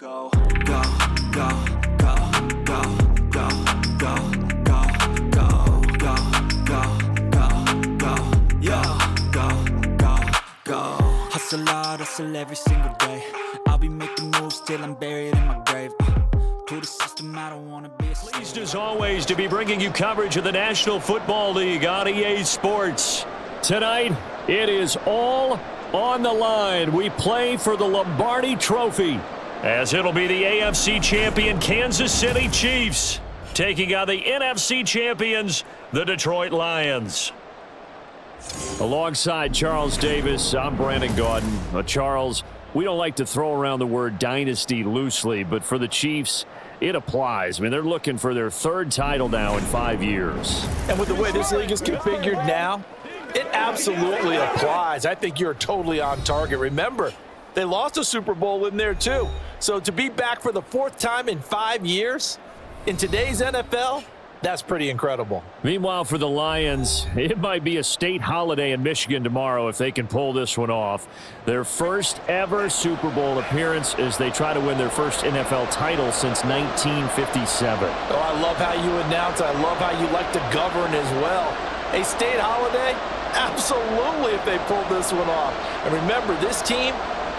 Go, go, go, go, go, go, go, go, go, go, go, go, go, yeah, go, go, go. Hustle hard, hustle every single day. I'll be making moves till I'm buried in my grave. To the system, I don't want to be a slave. Pleased as always to be bringing you coverage of the National Football League on EA Sports. Tonight, it is all on the line. We play for the Lombardi Trophy, as it'll be the AFC champion Kansas City Chiefs taking on the NFC champions, the Detroit Lions. Alongside Charles Davis, I'm Brandon Gaudin. Charles, we don't like to throw around the word dynasty loosely, but for the Chiefs, it applies. I mean, they're looking for their third title now in 5 years. And with the way this league is configured now, it absolutely applies. I think you're totally on target. Remember, they lost a Super Bowl in there too. So to be back for the fourth time in 5 years in today's NFL, that's pretty incredible. Meanwhile, for the Lions, it might be a state holiday in Michigan tomorrow if they can pull this one off. Their first ever Super Bowl appearance as they try to win their first NFL title since 1957. Oh, I love how you announce. I love how you like to govern as well. A state holiday? Absolutely if they pull this one off. And remember, this team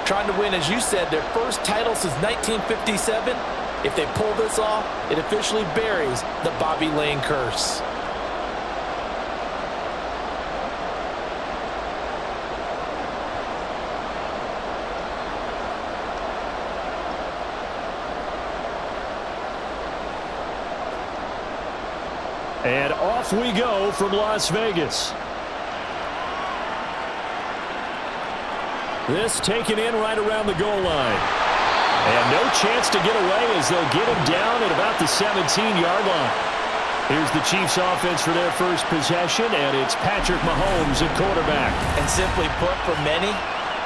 trying to win, as you said, their first title since 1957. If they pull this off, it officially buries the Bobby Lane curse. And off we go from Las Vegas. This taken in right around the goal line. And no chance to get away as they'll get him down at about the 17-yard line. Here's the Chiefs offense for their first possession, and it's Patrick Mahomes at quarterback. And simply put, for many,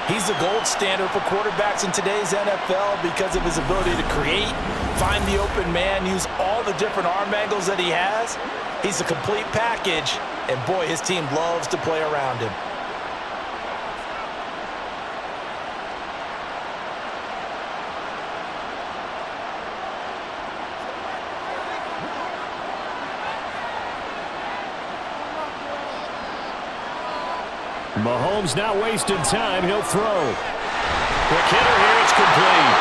he's the gold standard for quarterbacks in today's NFL because of his ability to create, find the open man, use all the different arm angles that he has. He's a complete package, and boy, his team loves to play around him. Mahomes not wasting time. He'll throw. Quick hitter here. It's complete.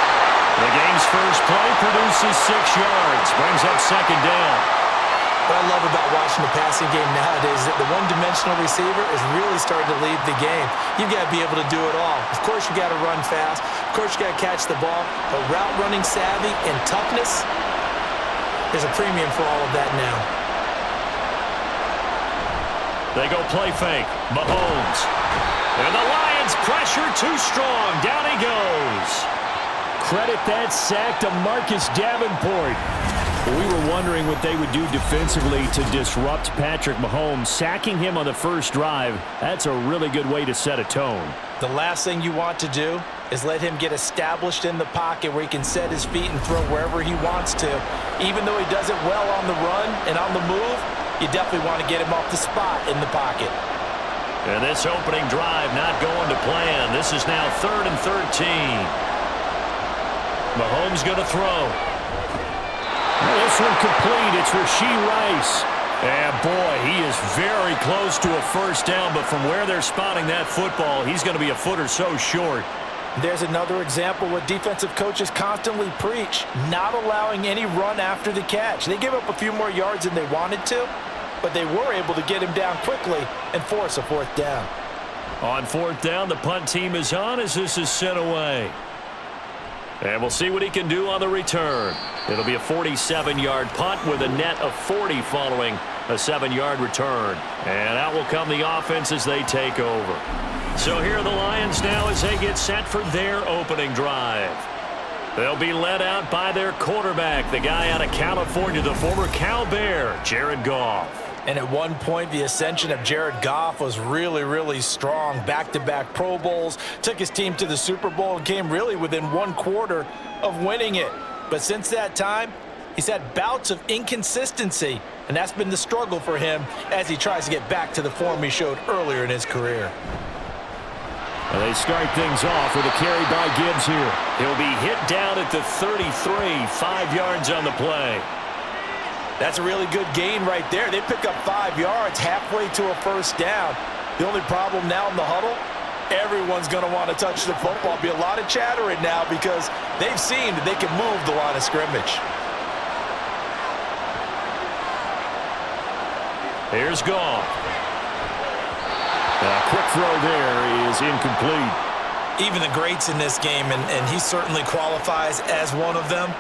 The game's first play produces 6 yards. Brings up second down. What I love about watching the passing game nowadays is that the one-dimensional receiver is really starting to leave the game. You've got to be able to do it all. Of course, you got to run fast. Of course, you got to catch the ball. But route running savvy and toughness, there's a premium for all of that now. They go play fake. Mahomes. And the Lions pressure too strong. Down he goes. Credit that sack to Marcus Davenport. We were wondering what they would do defensively to disrupt Patrick Mahomes. Sacking him on the first drive, that's a really good way to set a tone. The last thing you want to do is let him get established in the pocket where he can set his feet and throw wherever he wants to. Even though he does it well on the run and on the move, you definitely want to get him off the spot in the pocket. And this opening drive not going to plan. This is now 3rd and 13. Mahomes going to throw. This one complete. It's Rashee Rice. And boy, he is very close to a first down, but from where they're spotting that football, he's going to be a foot or so short. There's another example what defensive coaches constantly preach, not allowing any run after the catch. They gave up a few more yards than they wanted to, but they were able to get him down quickly and force a fourth down. On fourth down, the punt team is on as this is sent away. And we'll see what he can do on the return. It'll be a 47-yard punt with a net of 40 following a 7-yard return. And out will come the offense as they take over. So here are the Lions now as they get set for their opening drive. They'll be led out by their quarterback, the guy out of California, the former Cal Bear, Jared Goff. And at one point, the ascension of Jared Goff was really, really strong. Back-to-back Pro Bowls, took his team to the Super Bowl and came really within 1 quarter of winning it. But since that time, he's had bouts of inconsistency, and that's been the struggle for him as he tries to get back to the form he showed earlier in his career. And they start things off with a carry by Gibbs here. He'll be hit down at the 33, 5 yards on the play. That's a really good gain right there. They pick up 5 yards halfway to a first down. The only problem now in the huddle, everyone's going to want to touch the football. Be a lot of chattering now because they've seen that they can move the line of scrimmage. Here's Goff. A quick throw there is incomplete. Even the greats in this game, and he certainly qualifies as one of them,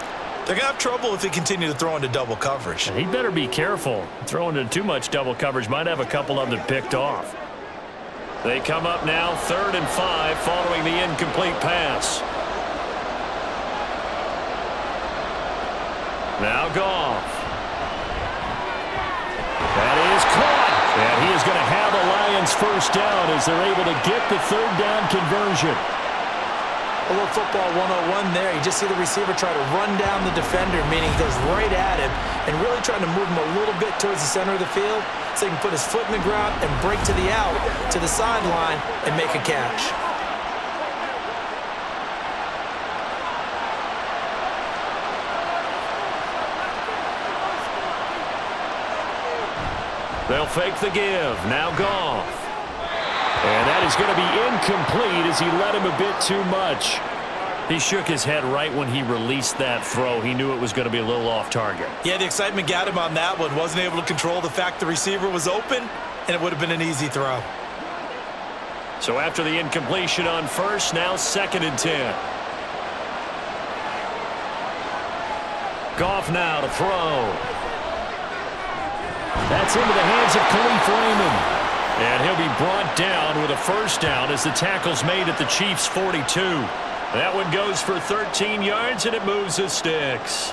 they're going to have trouble if they continue to throw into double coverage. He better be careful. Throwing into too much double coverage might have a couple of them picked off. They come up now 3rd and 5 following the incomplete pass. Now Goff. That is caught. And he is going to have a Lions first down as they're able to get the 3rd down conversion. A little football 101 there. You just see the receiver try to run down the defender, meaning he goes right at him and really trying to move him a little bit towards the center of the field so he can put his foot in the ground and break to the out, to the sideline, and make a catch. They'll fake the give. Now Goff. And that is going to be incomplete as he let him a bit too much. He shook his head right when he released that throw. He knew it was going to be a little off target. Yeah, the excitement got him on that one. Wasn't able to control the fact the receiver was open, and it would have been an easy throw. So after the incompletion on first, now 2nd and 10. Goff now to throw. That's into the hands of Khalif Raymond. And he'll be brought down with a first down as the tackle's made at the Chiefs' 42. That one goes for 13 yards, and it moves the sticks.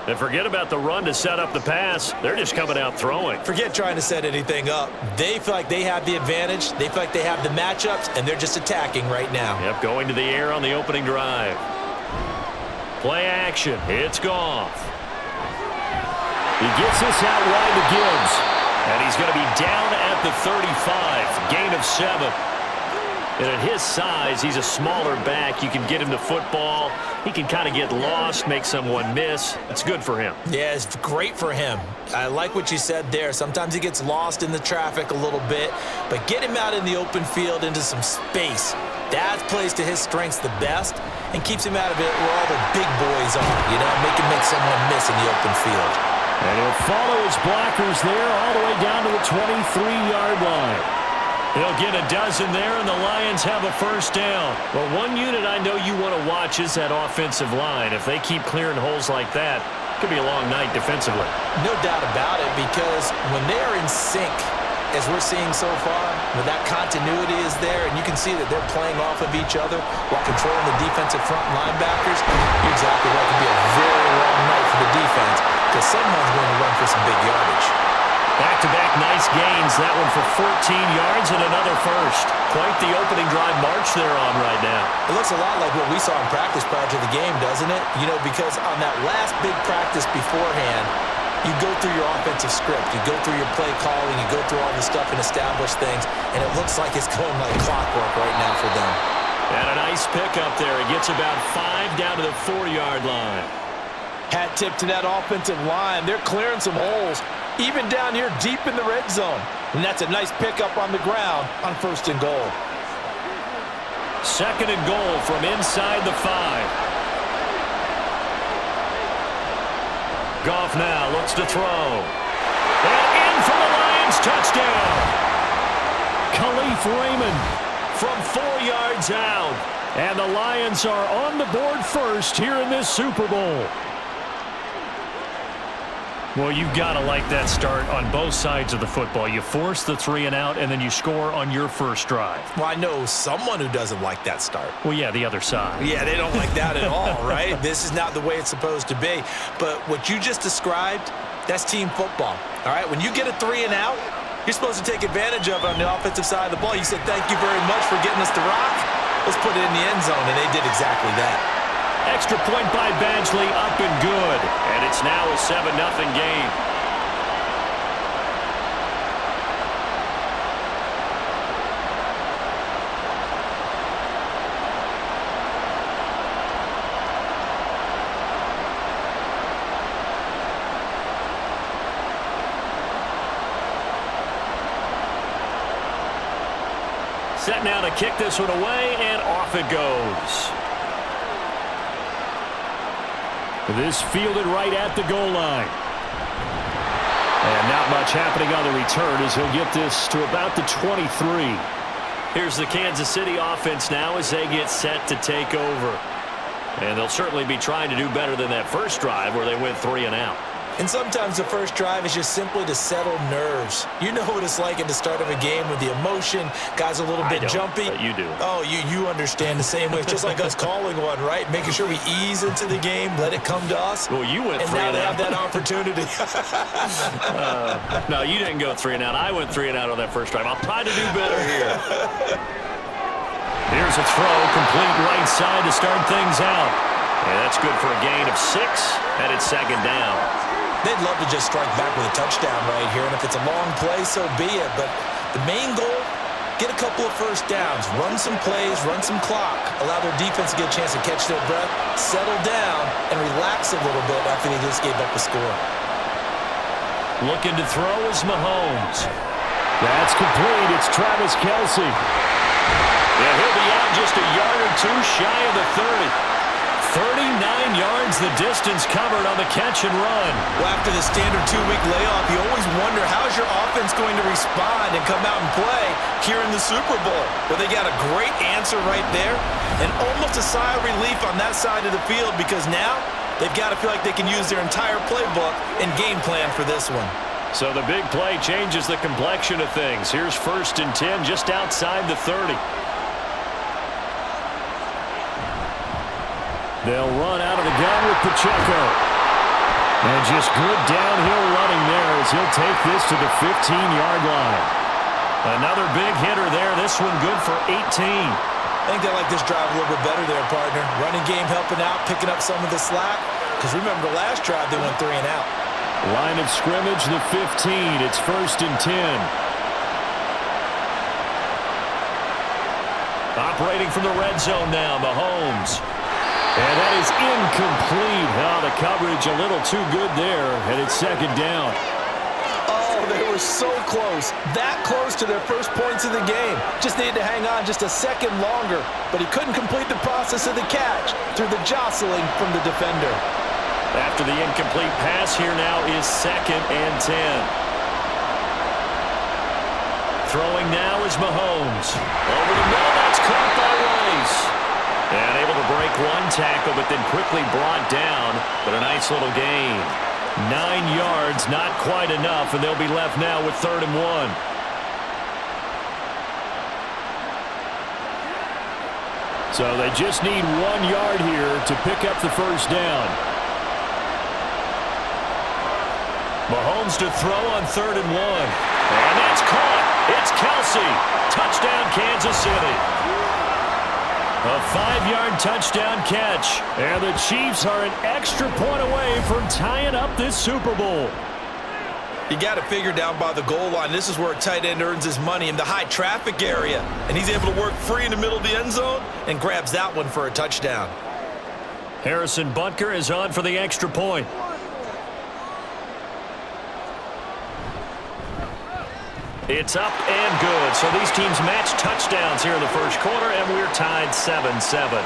And forget about the run to set up the pass. They're just coming out throwing. Forget trying to set anything up. They feel like they have the advantage. They feel like they have the matchups, and they're just attacking right now. Yep, going to the air on the opening drive. Play action. It's Goff. He gets this out wide to Gibbs. And he's going to be down at the 35. Gain of 7. And at his size, he's a smaller back. You can get him the football. He can kind of get lost, make someone miss. It's good for him. Yeah, it's great for him. I like what you said there. Sometimes he gets lost in the traffic a little bit. But get him out in the open field into some space. That plays to his strengths the best and keeps him out of it where all the big boys are. You know, make someone miss in the open field. And he'll follow his blockers there all the way down to the 23-yard line. He'll get a dozen there, and the Lions have a first down. Well, one unit I know you want to watch is that offensive line. If they keep clearing holes like that, it could be a long night defensively. No doubt about it, because when they're in sync, as we're seeing so far, when that continuity is there, and you can see that they're playing off of each other while controlling the defensive front linebackers, you're exactly right. It could be a very long night for the defense, because someone's going to run for some big yardage. Back-to-back nice gains. That one for 14 yards and another first. Quite the opening drive march they're on right now. It looks a lot like what we saw in practice prior to the game, doesn't it? You know, because on that last big practice beforehand, you go through your offensive script. You go through your play calling. You go through all the stuff and establish things, and it looks like it's going like clockwork right now for them. And a nice pickup there. It gets about 5 down to the 4-yard line. Hat tip to that offensive line. They're clearing some holes, even down here deep in the red zone. And that's a nice pickup on the ground on 1st and goal. 2nd and goal from inside the 5. Goff now looks to throw. And in for the Lions touchdown. Khalif Raymond from 4 yards out. And the Lions are on the board first here in this Super Bowl. Well, you've got to like that start on both sides of the football. You force the 3 and out, and then you score on your first drive. Well, I know someone who doesn't like that start. Well, yeah, the other side. Yeah, they don't like that at all, right? This is not the way it's supposed to be. But what you just described, that's team football, all right? When you get a 3 and out, you're supposed to take advantage of it on the offensive side of the ball. You said, thank you very much for getting us to rock. Let's put it in the end zone, and they did exactly that. Extra point by Badgley, up and good. And it's now a 7-0 game. Set now to kick this one away, and off it goes. This fielded right at the goal line. And not much happening on the return as he'll get this to about the 23. Here's the Kansas City offense now as they get set to take over. And they'll certainly be trying to do better than that first drive where they went 3 and out. And sometimes the first drive is just simply to settle nerves. You know what it's like at the start of a game with the emotion. Guys a little bit jumpy. But you do. Oh, you understand the same way. It's just like us calling one, right? Making sure we ease into the game, let it come to us. Well, you went 3 and out. And now they have that opportunity. No, you didn't go 3 and out. I went 3 and out on that first drive. I'll try to do better here. Here's a throw, complete right side to start things out. And that's good for a gain of 6, and it's second down. They'd love to just strike back with a touchdown right here, and if it's a long play, so be it. But the main goal, get a couple of first downs, run some plays, run some clock, allow their defense to get a chance to catch their breath, settle down, and relax a little bit after they just gave up a score. Looking to throw is Mahomes. That's complete. It's Travis Kelce. Yeah, he'll be out just a yard or 2 shy of the 30. 39 yards the distance covered on the catch and run. Well, after the standard 2-week layoff, you always wonder how's your offense going to respond and come out and play here in the Super Bowl. Well, they got a great answer right there and almost a sigh of relief on that side of the field because now they've got to feel like they can use their entire playbook and game plan for this one. So the big play changes the complexion of things. Here's 1st and 10 just outside the 30. They'll run out of the gun with Pacheco. And just good downhill running there as he'll take this to the 15-yard line. Another big hitter there. This one good for 18. I think they like this drive a little bit better there, partner. Running game helping out, picking up some of the slack. Because remember, the last drive they went 3 and out. Line of scrimmage, the 15. It's 1st and 10. Operating from the red zone now, Mahomes. And that is incomplete. Oh, the coverage a little too good there, and it's second down. Oh, they were so close. That close to their first points of the game. Just needed to hang on just a second longer, but he couldn't complete the process of the catch through the jostling from the defender. After the incomplete pass, here now is 2nd and 10. Throwing now is Mahomes. Over the middle, that's caught by Rice. And able to break one tackle, but then quickly brought down. But a nice little gain. 9 yards, not quite enough, and they'll be left now with 3rd and 1. So they just need 1 yard here to pick up the first down. Mahomes to throw on 3rd and 1. And that's caught. It's Kelce. Touchdown, Kansas City. A 5-yard touchdown catch. And the Chiefs are an extra point away from tying up this Super Bowl. You got to figure down by the goal line. This is where a tight end earns his money in the high traffic area. And he's able to work free in the middle of the end zone and grabs that one for a touchdown. Harrison Butker is on for the extra point. It's up and good. So these teams match touchdowns here in the first quarter, and we're tied 7-7.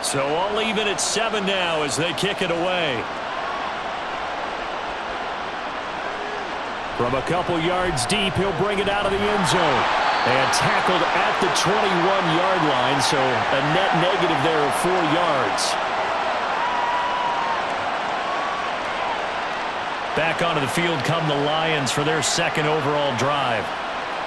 So all even at 7 now as they kick it away. From a couple yards deep, he'll bring it out of the end zone. And tackled at the 21-yard line, so a net negative there of 4 yards. Back onto the field come the Lions for their 2nd overall drive.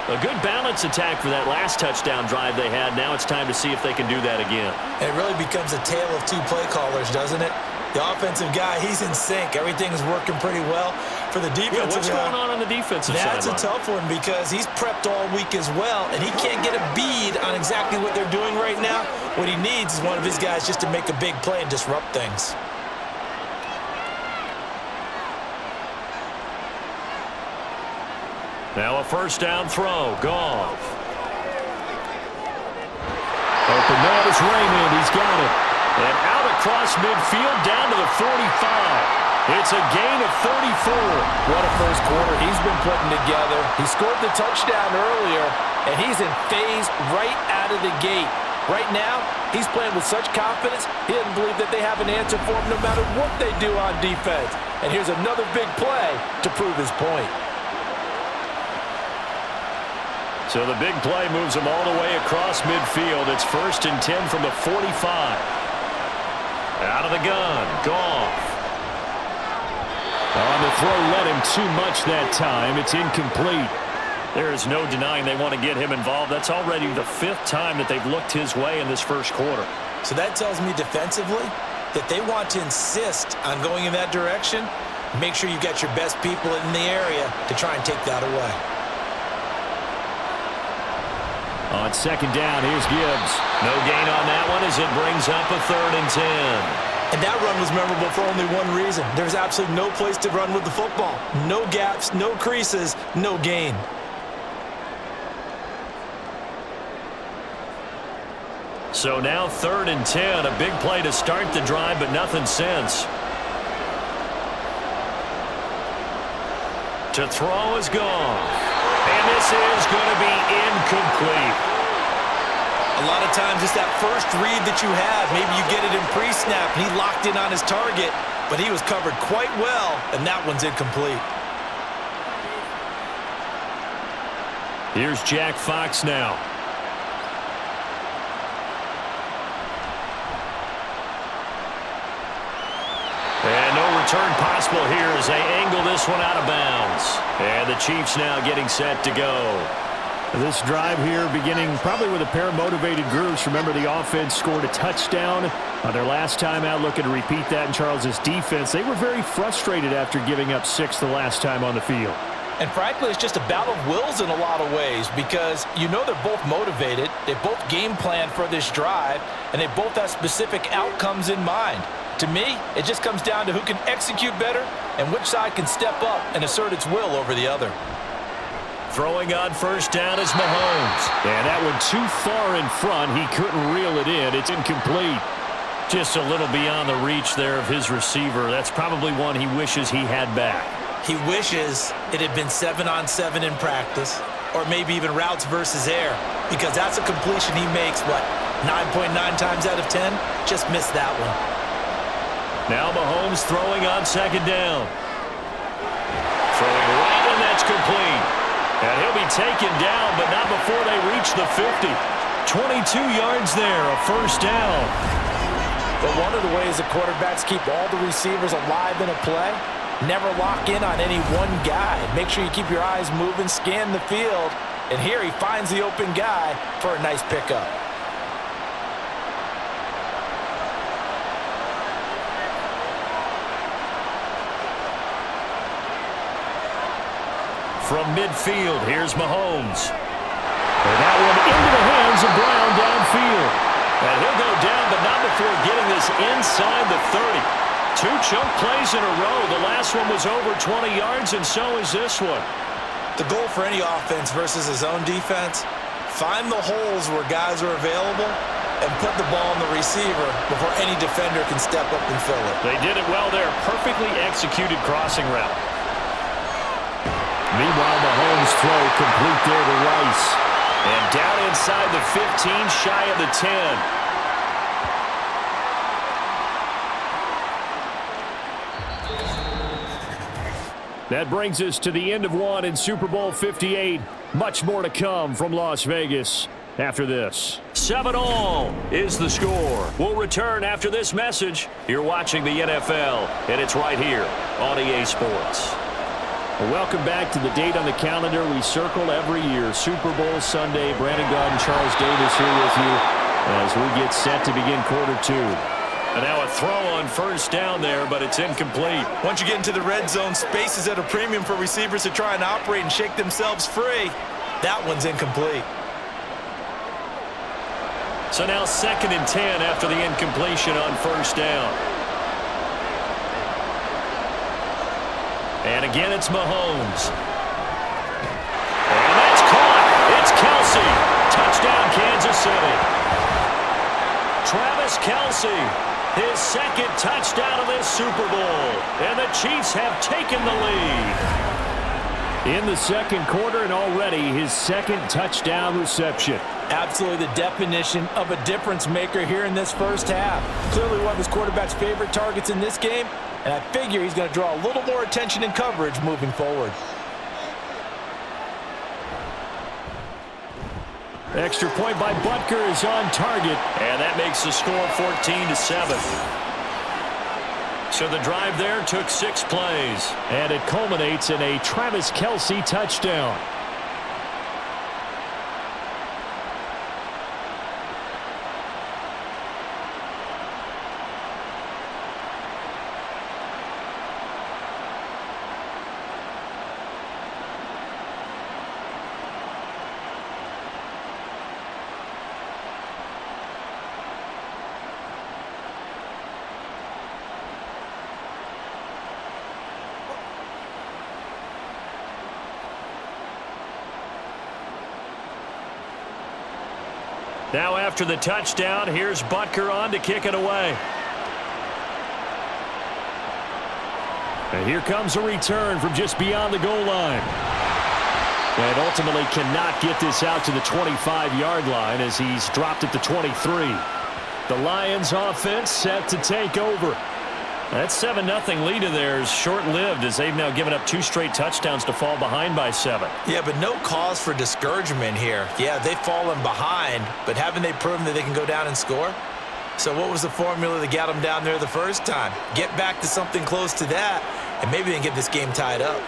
A good balance attack for that last touchdown drive they had. Now it's time to see if they can do that again. And it really becomes a tale of 2 play callers, doesn't it? The offensive guy, he's in sync. Everything's working pretty well. For the defensive what's going on the defensive side? That's a tough one because he's prepped all week as well, and he can't get a bead on exactly what they're doing right now. What he needs is one of his guys just to make a big play and disrupt things. Now a first down throw. Goff. Open man is Raymond. He's got it. And out across midfield down to the 45. It's a gain of 34. What a first quarter he's been putting together. He scored the touchdown earlier, and he's in phase right out of the gate. Right now, he's playing with such confidence, he doesn't believe that they have an answer for him no matter what they do on defense. And here's another big play to prove his point. So the big play moves him all the way across midfield. It's 1st and 10 from the 45. Out of the gun, Goff. On the throw, led him too much that time. It's incomplete. There is no denying they want to get him involved. That's already the 5th time that they've looked his way in this first quarter. So that tells me defensively that they want to insist on going in that direction. Make sure you've got your best people in the area to try and take that away. On 2nd down, here's Gibbs. No gain on that one as it brings up a 3rd and 10. And that run was memorable for only one reason. There's absolutely no place to run with the football. No gaps, no creases, no gain. So now 3rd and 10. A big play to start the drive, but nothing since. To throw is Goff. And this is going to be incomplete. A lot of times it's that first read that you have. Maybe you get it in pre-snap, and he locked in on his target, but he was covered quite well, and that one's incomplete. Here's Jack Fox now. And no return possible here as they angle this one out of bounds. And the Chiefs now getting set to go. This drive here beginning probably with a pair of motivated groups. Remember, the offense scored a touchdown their last time out. Looking to repeat that in Charles' defense. They were very frustrated after giving up 6 the last time on the field. And frankly, it's just a battle of wills in a lot of ways because you know they're both motivated. They both game plan for this drive, and they both have specific outcomes in mind. To me, it just comes down to who can execute better and which side can step up and assert its will over the other. Throwing on first down is Mahomes. And that one too far in front. He couldn't reel it in. It's incomplete. Just a little beyond the reach there of his receiver. That's probably one he wishes he had back. He wishes it had been 7-on-7 in practice, or maybe even routes versus air, because that's a completion he makes, 9.9 times out of 10? Just missed that one. Now Mahomes throwing on 2nd down. Throwing right, and that's complete. And he'll be taken down, but not before they reach the 50. 22 yards there, a first down. But one of the ways the quarterbacks keep all the receivers alive in a play, never lock in on any one guy. Make sure you keep your eyes moving, scan the field, and here he finds the open guy for a nice pickup. From midfield, here's Mahomes. And that one into the hands of Brown downfield. And he'll go down, but not before getting this inside the 30. 2 chunk plays in a row. The last one was over 20 yards, and so is this one. The goal for any offense versus his own defense, find the holes where guys are available and put the ball on the receiver before any defender can step up and fill it. They did it well there. Perfectly executed crossing route. Meanwhile, Mahomes' throw complete there to Rice. And down inside the 15, shy of the 10. That brings us to the end of one in Super Bowl 58. Much more to come from Las Vegas after this. 7-all is the score. We'll return after this message. You're watching the NFL, and it's right here on EA Sports. Welcome back to the date on the calendar we circle every year. Super Bowl Sunday. Brandon Gaudin, Charles Davis here with you as we get set to begin quarter 2. And now a throw on first down there, but it's incomplete. Once you get into the red zone, space is at a premium for receivers to try and operate and shake themselves free. That one's incomplete. So now 2nd and 10 after the incompletion on first down. And again, it's Mahomes. And that's caught. It's Kelce. Touchdown, Kansas City. Travis Kelce, his 2nd touchdown of this Super Bowl. And the Chiefs have taken the lead. In the 2nd quarter and already his 2nd touchdown reception. Absolutely the definition of a difference maker here in this first half. Clearly one of his quarterback's favorite targets in this game, and I figure he's going to draw a little more attention and coverage moving forward. Extra point by Butker is on target. And that makes the score 14-7. So the drive there took 6 plays. And it culminates in a Travis Kelce touchdown. Now after the touchdown, here's Butker on to kick it away. And here comes a return from just beyond the goal line. And ultimately cannot get this out to the 25-yard line as he's dropped at the 23. The Lions offense set to take over. That 7-0 lead of theirs short-lived as they've now given up 2 straight touchdowns to fall behind by 7. Yeah, but no cause for discouragement here. Yeah, they've fallen behind, but haven't they proven that they can go down and score? So what was the formula that got them down there the first time? Get back to something close to that, and maybe they can get this game tied up.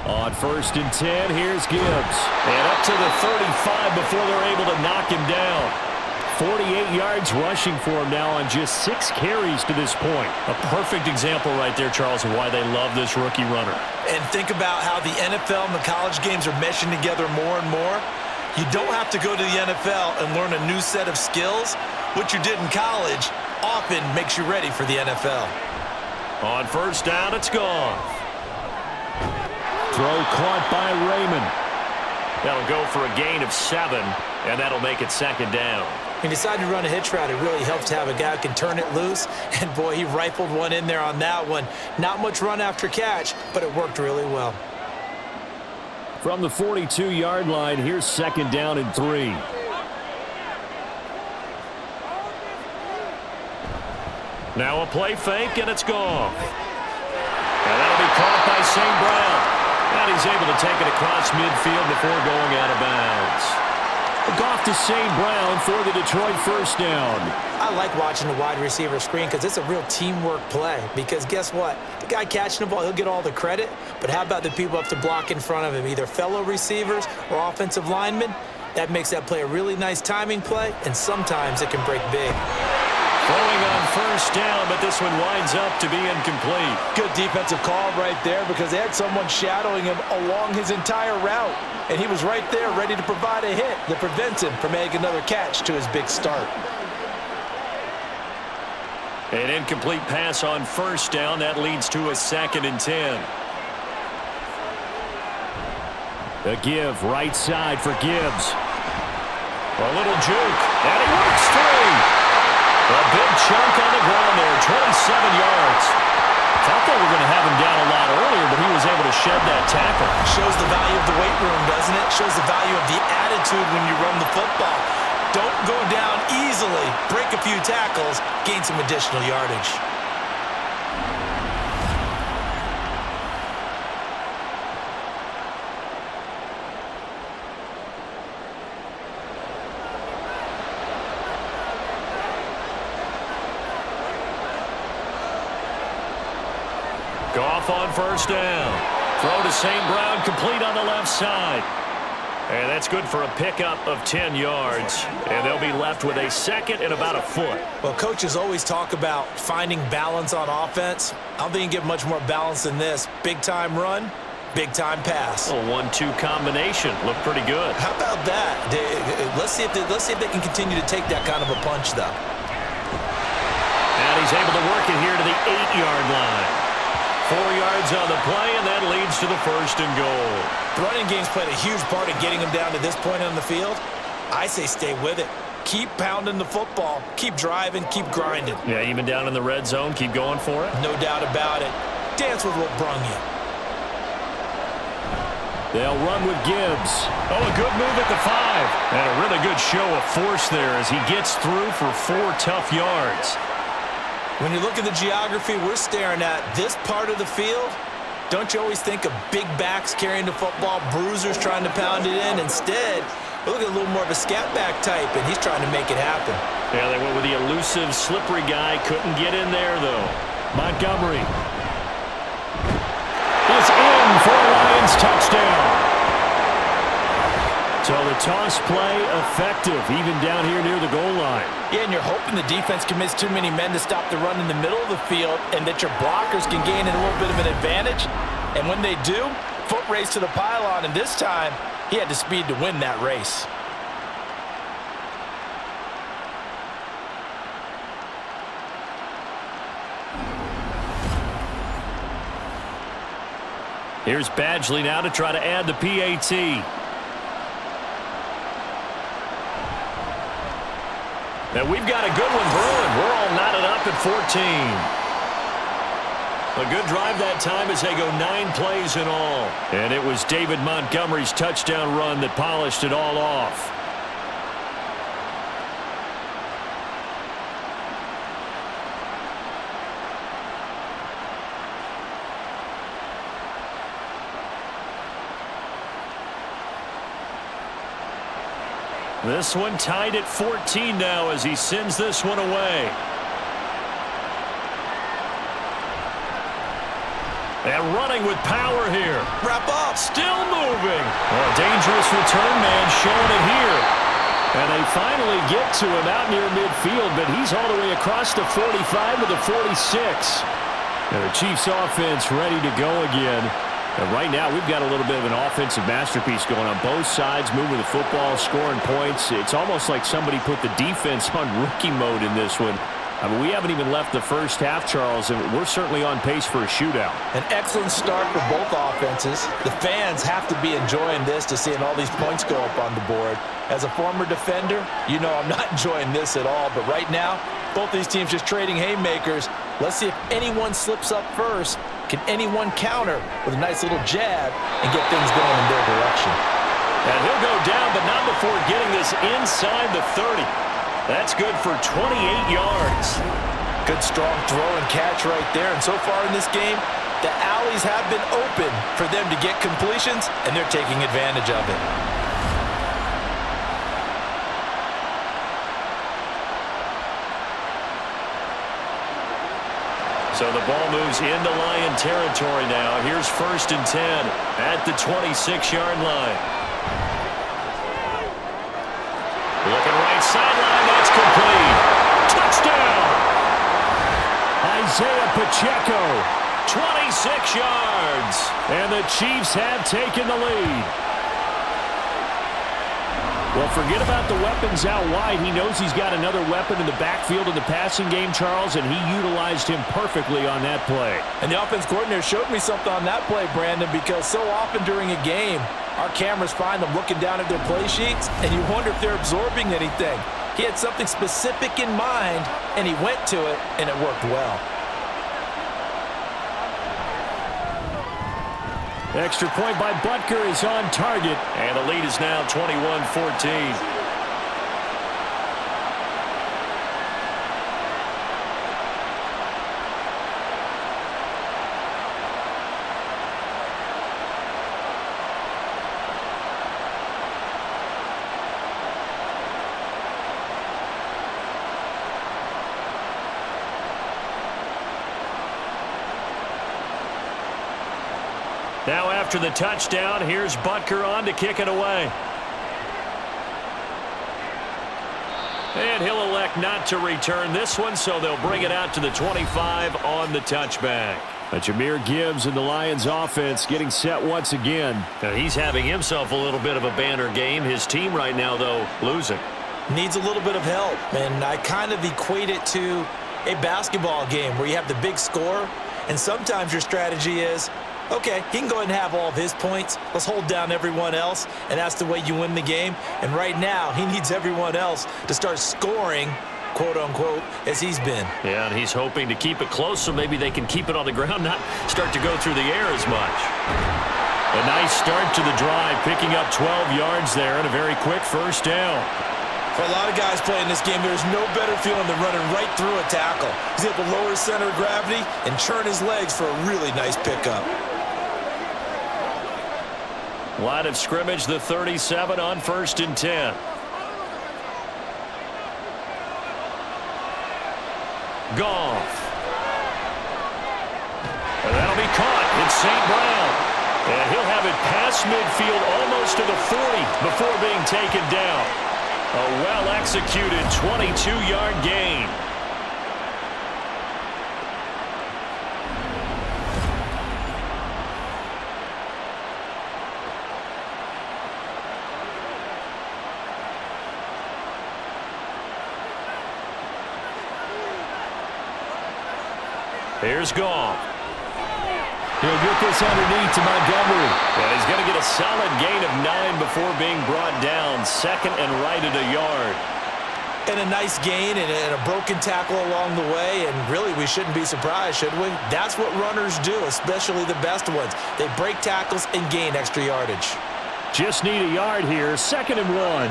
On 1st and 10, here's Gibbs. And up to the 35 before they're able to knock him down. 48 yards rushing for him now on just 6 carries to this point. A perfect example right there, Charles, of why they love this rookie runner. And think about how the NFL and the college games are meshing together more and more. You don't have to go to the NFL and learn a new set of skills. What you did in college often makes you ready for the NFL. On first down, it's Goff. Throw caught by Raymond. That'll go for a gain of 7, and that'll make it 2nd down. He decided to run a hitch route. It really helps to have a guy who can turn it loose. And, boy, he rifled one in there on that one. Not much run after catch, but it worked really well. From the 42-yard line, here's 2nd down and 3. Now a play fake, and it's Goff. And that'll be caught by St. Brown. And he's able to take it across midfield before going out of bounds. Goff to St. Brown for the Detroit first down. I like watching the wide receiver screen because it's a real teamwork play. Because guess what? The guy catching the ball, he'll get all the credit. But how about the people who have to block in front of him, either fellow receivers or offensive linemen? That makes that play a really nice timing play, and sometimes it can break big. Throwing on first down, but this one winds up to be incomplete. Good defensive call right there because they had someone shadowing him along his entire route. And he was right there ready to provide a hit that prevents him from making another catch to his big start. An incomplete pass on first down. That leads to a 2nd and 10. A give right side for Gibbs. A little juke, and he works through. A big chunk on the ground there, 27 yards. Thought they were going to have him down a lot earlier, but he was able to shed that tackle. Shows the value of the weight room, doesn't it? Shows the value of the attitude when you run the football. Don't go down easily. Break a few tackles, gain some additional yardage. Goff on first down. Throw to St. Brown, complete on the left side. And that's good for a pickup of 10 yards. And they'll be left with a second and about a foot. Well, coaches always talk about finding balance on offense. I don't think you can get much more balance than this. Big-time run, big-time pass. A 1-2 combination. Looked pretty good. How about that? Let's see if they can continue to take that kind of a punch, though. And he's able to work it here to the 8-yard line. 4 yards on the play, and that leads to the first and goal. The running game's played a huge part in getting him down to this point on the field. I say stay with it. Keep pounding the football. Keep driving. Keep grinding. Yeah, even down in the red zone, keep going for it. No doubt about it. Dance with what brung you. They'll run with Gibbs. Oh, a good move at the 5. And a really good show of force there as he gets through for 4 tough yards. When you look at the geography we're staring at, this part of the field, don't you always think of big backs carrying the football, bruisers trying to pound it in? Instead, we look at a little more of a scat back type, and he's trying to make it happen. Yeah, they went with the elusive, slippery guy. Couldn't get in there, though. Montgomery is in for a Lions touchdown. So the toss play effective, even down here near the goal line. Yeah, and you're hoping the defense commits too many men to stop the run in the middle of the field and that your blockers can gain a little bit of an advantage. And when they do, foot race to the pylon, and this time he had the speed to win that race. Here's Badgley now to try to add the PAT. Now we've got a good one brewing. We're all knotted up at 14. A good drive that time as they go 9 plays in all. And it was David Montgomery's touchdown run that polished it all off. This one tied at 14 now as he sends this one away. And running with power here. Wrap up. Still moving. Oh, a dangerous return man showing it here. And they finally get to him out near midfield, but he's all the way across the 45 to the 46. And the Chiefs offense ready to go again. And right now, we've got a little bit of an offensive masterpiece going on both sides, moving the football, scoring points. It's almost like somebody put the defense on rookie mode in this one. I mean, we haven't even left the first half, Charles, and we're certainly on pace for a shootout. An excellent start for both offenses. The fans have to be enjoying this to seeing all these points go up on the board. As a former defender, you know I'm not enjoying this at all. But right now, both these teams just trading haymakers. Let's see if anyone slips up first. Can anyone counter with a nice little jab and get things going in their direction? And he'll go down, but not before getting this inside the 30. That's good for 28 yards. Good strong throw and catch right there. And so far in this game, the alleys have been open for them to get completions, and they're taking advantage of it. So the ball moves into Lion territory now. Here's 1st and 10 at the 26-yard line. Looking right sideline, that's complete. Touchdown! Isaiah Pacheco. 26 yards. And the Chiefs have taken the lead. Well, forget about the weapons out wide. He knows he's got another weapon in the backfield in the passing game, Charles, and he utilized him perfectly on that play. And the offense coordinator showed me something on that play, Brandon, because so often during a game, our cameras find them looking down at their play sheets, and you wonder if they're absorbing anything. He had something specific in mind, and he went to it, and it worked well. Extra point by Butker is on target. And the lead is now 21-14. Now after the touchdown, here's Butker on to kick it away. And he'll elect not to return this one, so they'll bring it out to the 25 on the touchback. Jameer Gibbs and the Lions offense getting set once again. Now he's having himself a little bit of a banner game. His team right now, though, losing. Needs a little bit of help, and I kind of equate it to a basketball game where you have the big score, and sometimes your strategy is, okay, he can go ahead and have all of his points. Let's hold down everyone else, and that's the way you win the game. And right now, he needs everyone else to start scoring, quote-unquote, as he's been. Yeah, and he's hoping to keep it close so maybe they can keep it on the ground, not start to go through the air as much. A nice start to the drive, picking up 12 yards there and a very quick first down. For a lot of guys playing this game, there's no better feeling than running right through a tackle. He's able to lower his center of gravity and churn his legs for a really nice pickup. Line of scrimmage, the 37 on 1st and 10. Goff. And that'll be caught. It's St. Brown. And he'll have it past midfield almost to the 40 before being taken down. A well-executed 22-yard gain. Here's Goff. He'll get this underneath to Montgomery. And he's going to get a solid gain of 9 before being brought down. 2nd and right at a yard. And a nice gain and a broken tackle along the way, and really we shouldn't be surprised, should we? That's what runners do, especially the best ones. They break tackles and gain extra yardage. Just need a yard here. 2nd and 1.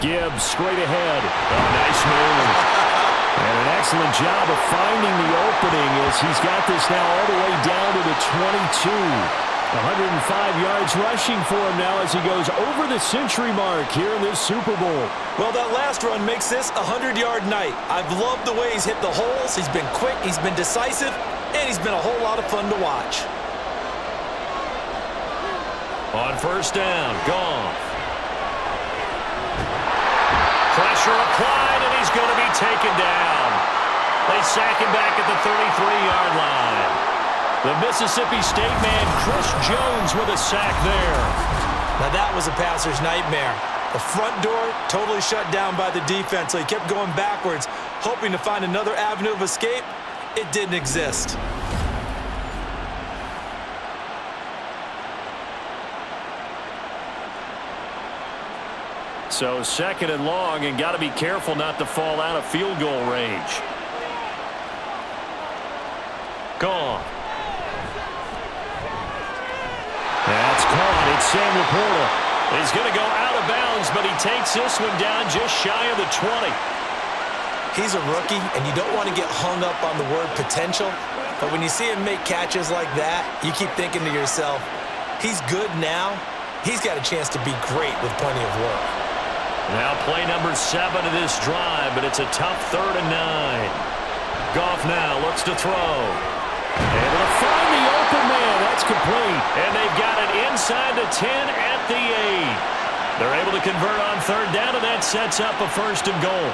Gibbs straight ahead. Nice move. And an excellent job of finding the opening as he's got this now all the way down to the 22. 105 yards rushing for him now as he goes over the century mark here in this Super Bowl. Well, that last run makes this a 100-yard night. I've loved the way he's hit the holes. He's been quick, he's been decisive, and he's been a whole lot of fun to watch. On 1st down, Goff. Pressure applied, and he's going to be taken down. They sack him back at the 33-yard line. The Mississippi State man, Chris Jones, with a sack there. Now that was a passer's nightmare. The front door totally shut down by the defense, so he kept going backwards, hoping to find another avenue of escape. It didn't exist. So 2nd and long, and got to be careful not to fall out of field goal range. Goff. That's caught. It's Sam Laporta. He's going to go out of bounds, but he takes this one down just shy of the 20. He's a rookie, and you don't want to get hung up on the word potential, but when you see him make catches like that, you keep thinking to yourself, he's good now. He's got a chance to be great with plenty of work. Now play number 7 of this drive, but it's a tough 3rd and 9. Goff now looks to throw. And to find the open man. That's complete. And they've got it inside the 10 at the 8. They're able to convert on 3rd down, and that sets up a 1st and goal.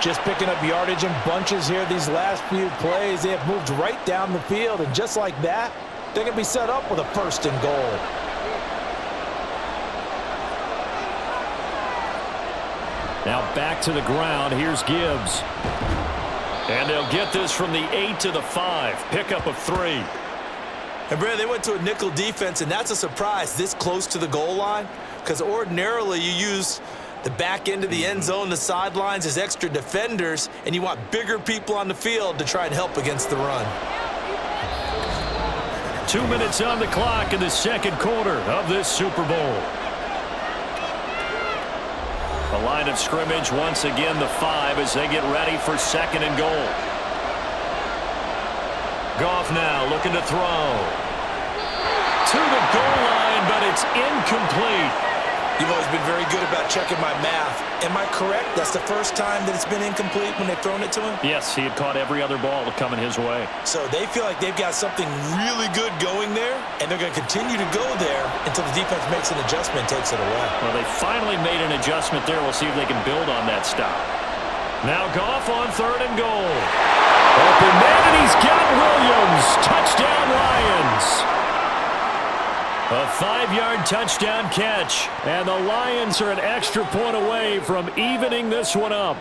Just picking up yardage in bunches here these last few plays. They have moved right down the field, and just like that, they're going to be set up with a 1st and goal. Now back to the ground. Here's Gibbs. And they'll get this from the 8 to the 5. Pickup of 3. And, Brad, they went to a nickel defense, and that's a surprise this close to the goal line, because ordinarily you use the back end of the end zone, the sidelines as extra defenders, and you want bigger people on the field to try and help against the run. 2 minutes on the clock in the 2nd quarter of this Super Bowl. The line of scrimmage, once again, the 5 as they get ready for 2nd and goal. Goff now looking to throw. To the goal line, but it's incomplete. You've always been very good about checking my math. Am I correct? That's the first time that it's been incomplete when they've thrown it to him? Yes, he had caught every other ball coming his way. So they feel like they've got something really good going there, and they're going to continue to go there until the defense makes an adjustment and takes it away. Well, they finally made an adjustment there. We'll see if they can build on that stop. Now Goff on 3rd and goal. Open man, and he's got Williams. Touchdown, Lions. A 5-yard touchdown catch. And the Lions are an extra point away from evening this one up.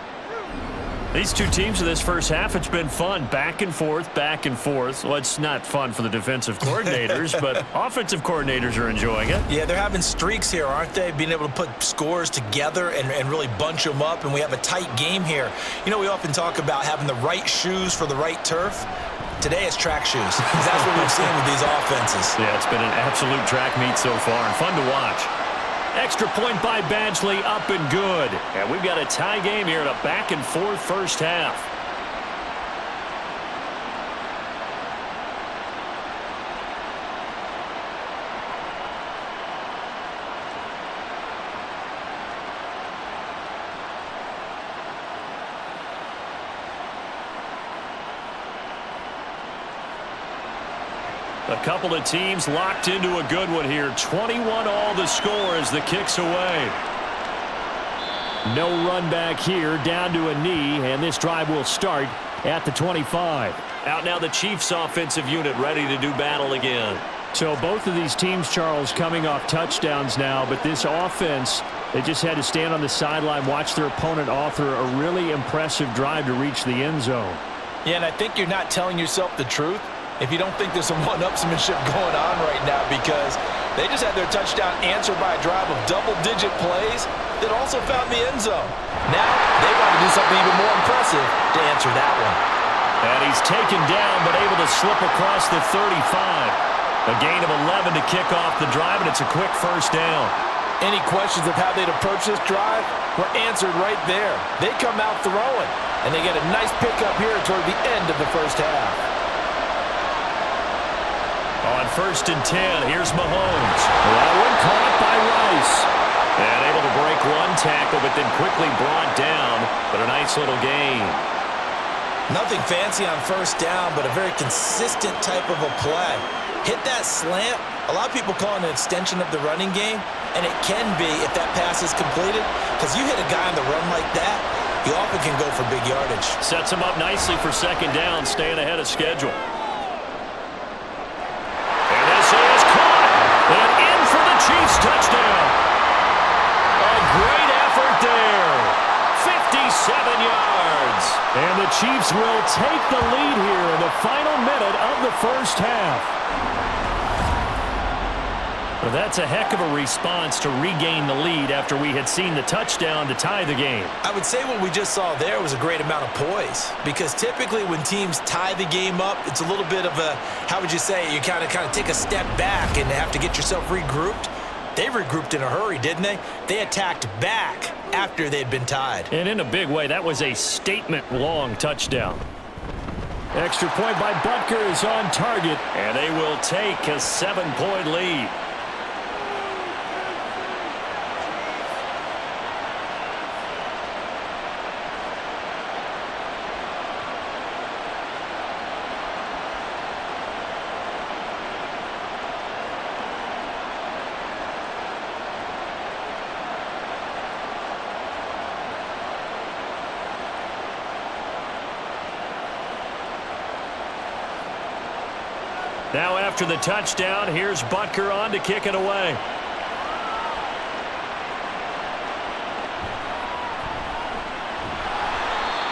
These two teams in this first half, it's been fun. Back and forth, back and forth. Well, it's not fun for the defensive coordinators, but offensive coordinators are enjoying it. Yeah, they're having streaks here, aren't they? Being able to put scores together and really bunch them up, and we have a tight game here. You know, we often talk about having the right shoes for the right turf. Today it's track shoes. That's what we've seen with these offenses. Yeah, it's been an absolute track meet so far and fun to watch. Extra point by Badgley, up and good. And we've got a tie game here in a back-and-forth first half. A couple of teams locked into a good one here. 21 all the score as the kick's away. No run back here, down to a knee, and this drive will start at the 25. Out now the Chiefs offensive unit ready to do battle again. So both of these teams, Charles, coming off touchdowns now, but this offense, they just had to stand on the sideline, watch their opponent author a really impressive drive to reach the end zone. Yeah, and I think you're not telling yourself the truth if you don't think there's some one-upsmanship going on right now, because they just had their touchdown answered by a drive of double-digit plays that also found the end zone. Now they want to do something even more impressive to answer that one. And he's taken down but able to slip across the 35. A gain of 11 to kick off the drive, and it's a quick first down. Any questions of how they'd approach this drive were answered right there. They come out throwing, and they get a nice pickup here toward the end of the first half. On 1st and 10, here's Mahomes. That one caught by Rice. And able to break one tackle, but then quickly brought down. But a nice little gain. Nothing fancy on first down, but a very consistent type of a play. Hit that slant. A lot of people call it an extension of the running game, and it can be if that pass is completed, because you hit a guy on the run like that, you often can go for big yardage. Sets him up nicely for second down, staying ahead of schedule. And in for the Chiefs touchdown. A great effort there. 57 yards. And the Chiefs will take the lead here in the final minute of the first half. Well, that's a heck of a response to regain the lead after we had seen the touchdown to tie the game. I would say what we just saw there was a great amount of poise, because typically when teams tie the game up, it's a little bit of a, how would you say, you kind of take a step back and have to get yourself regrouped. They regrouped in a hurry, didn't they? They attacked back after they'd been tied. And in a big way, that was a statement-long touchdown. Extra point by Butker is on target, and they will take a 7-point lead. Now after the touchdown, here's Butker on to kick it away.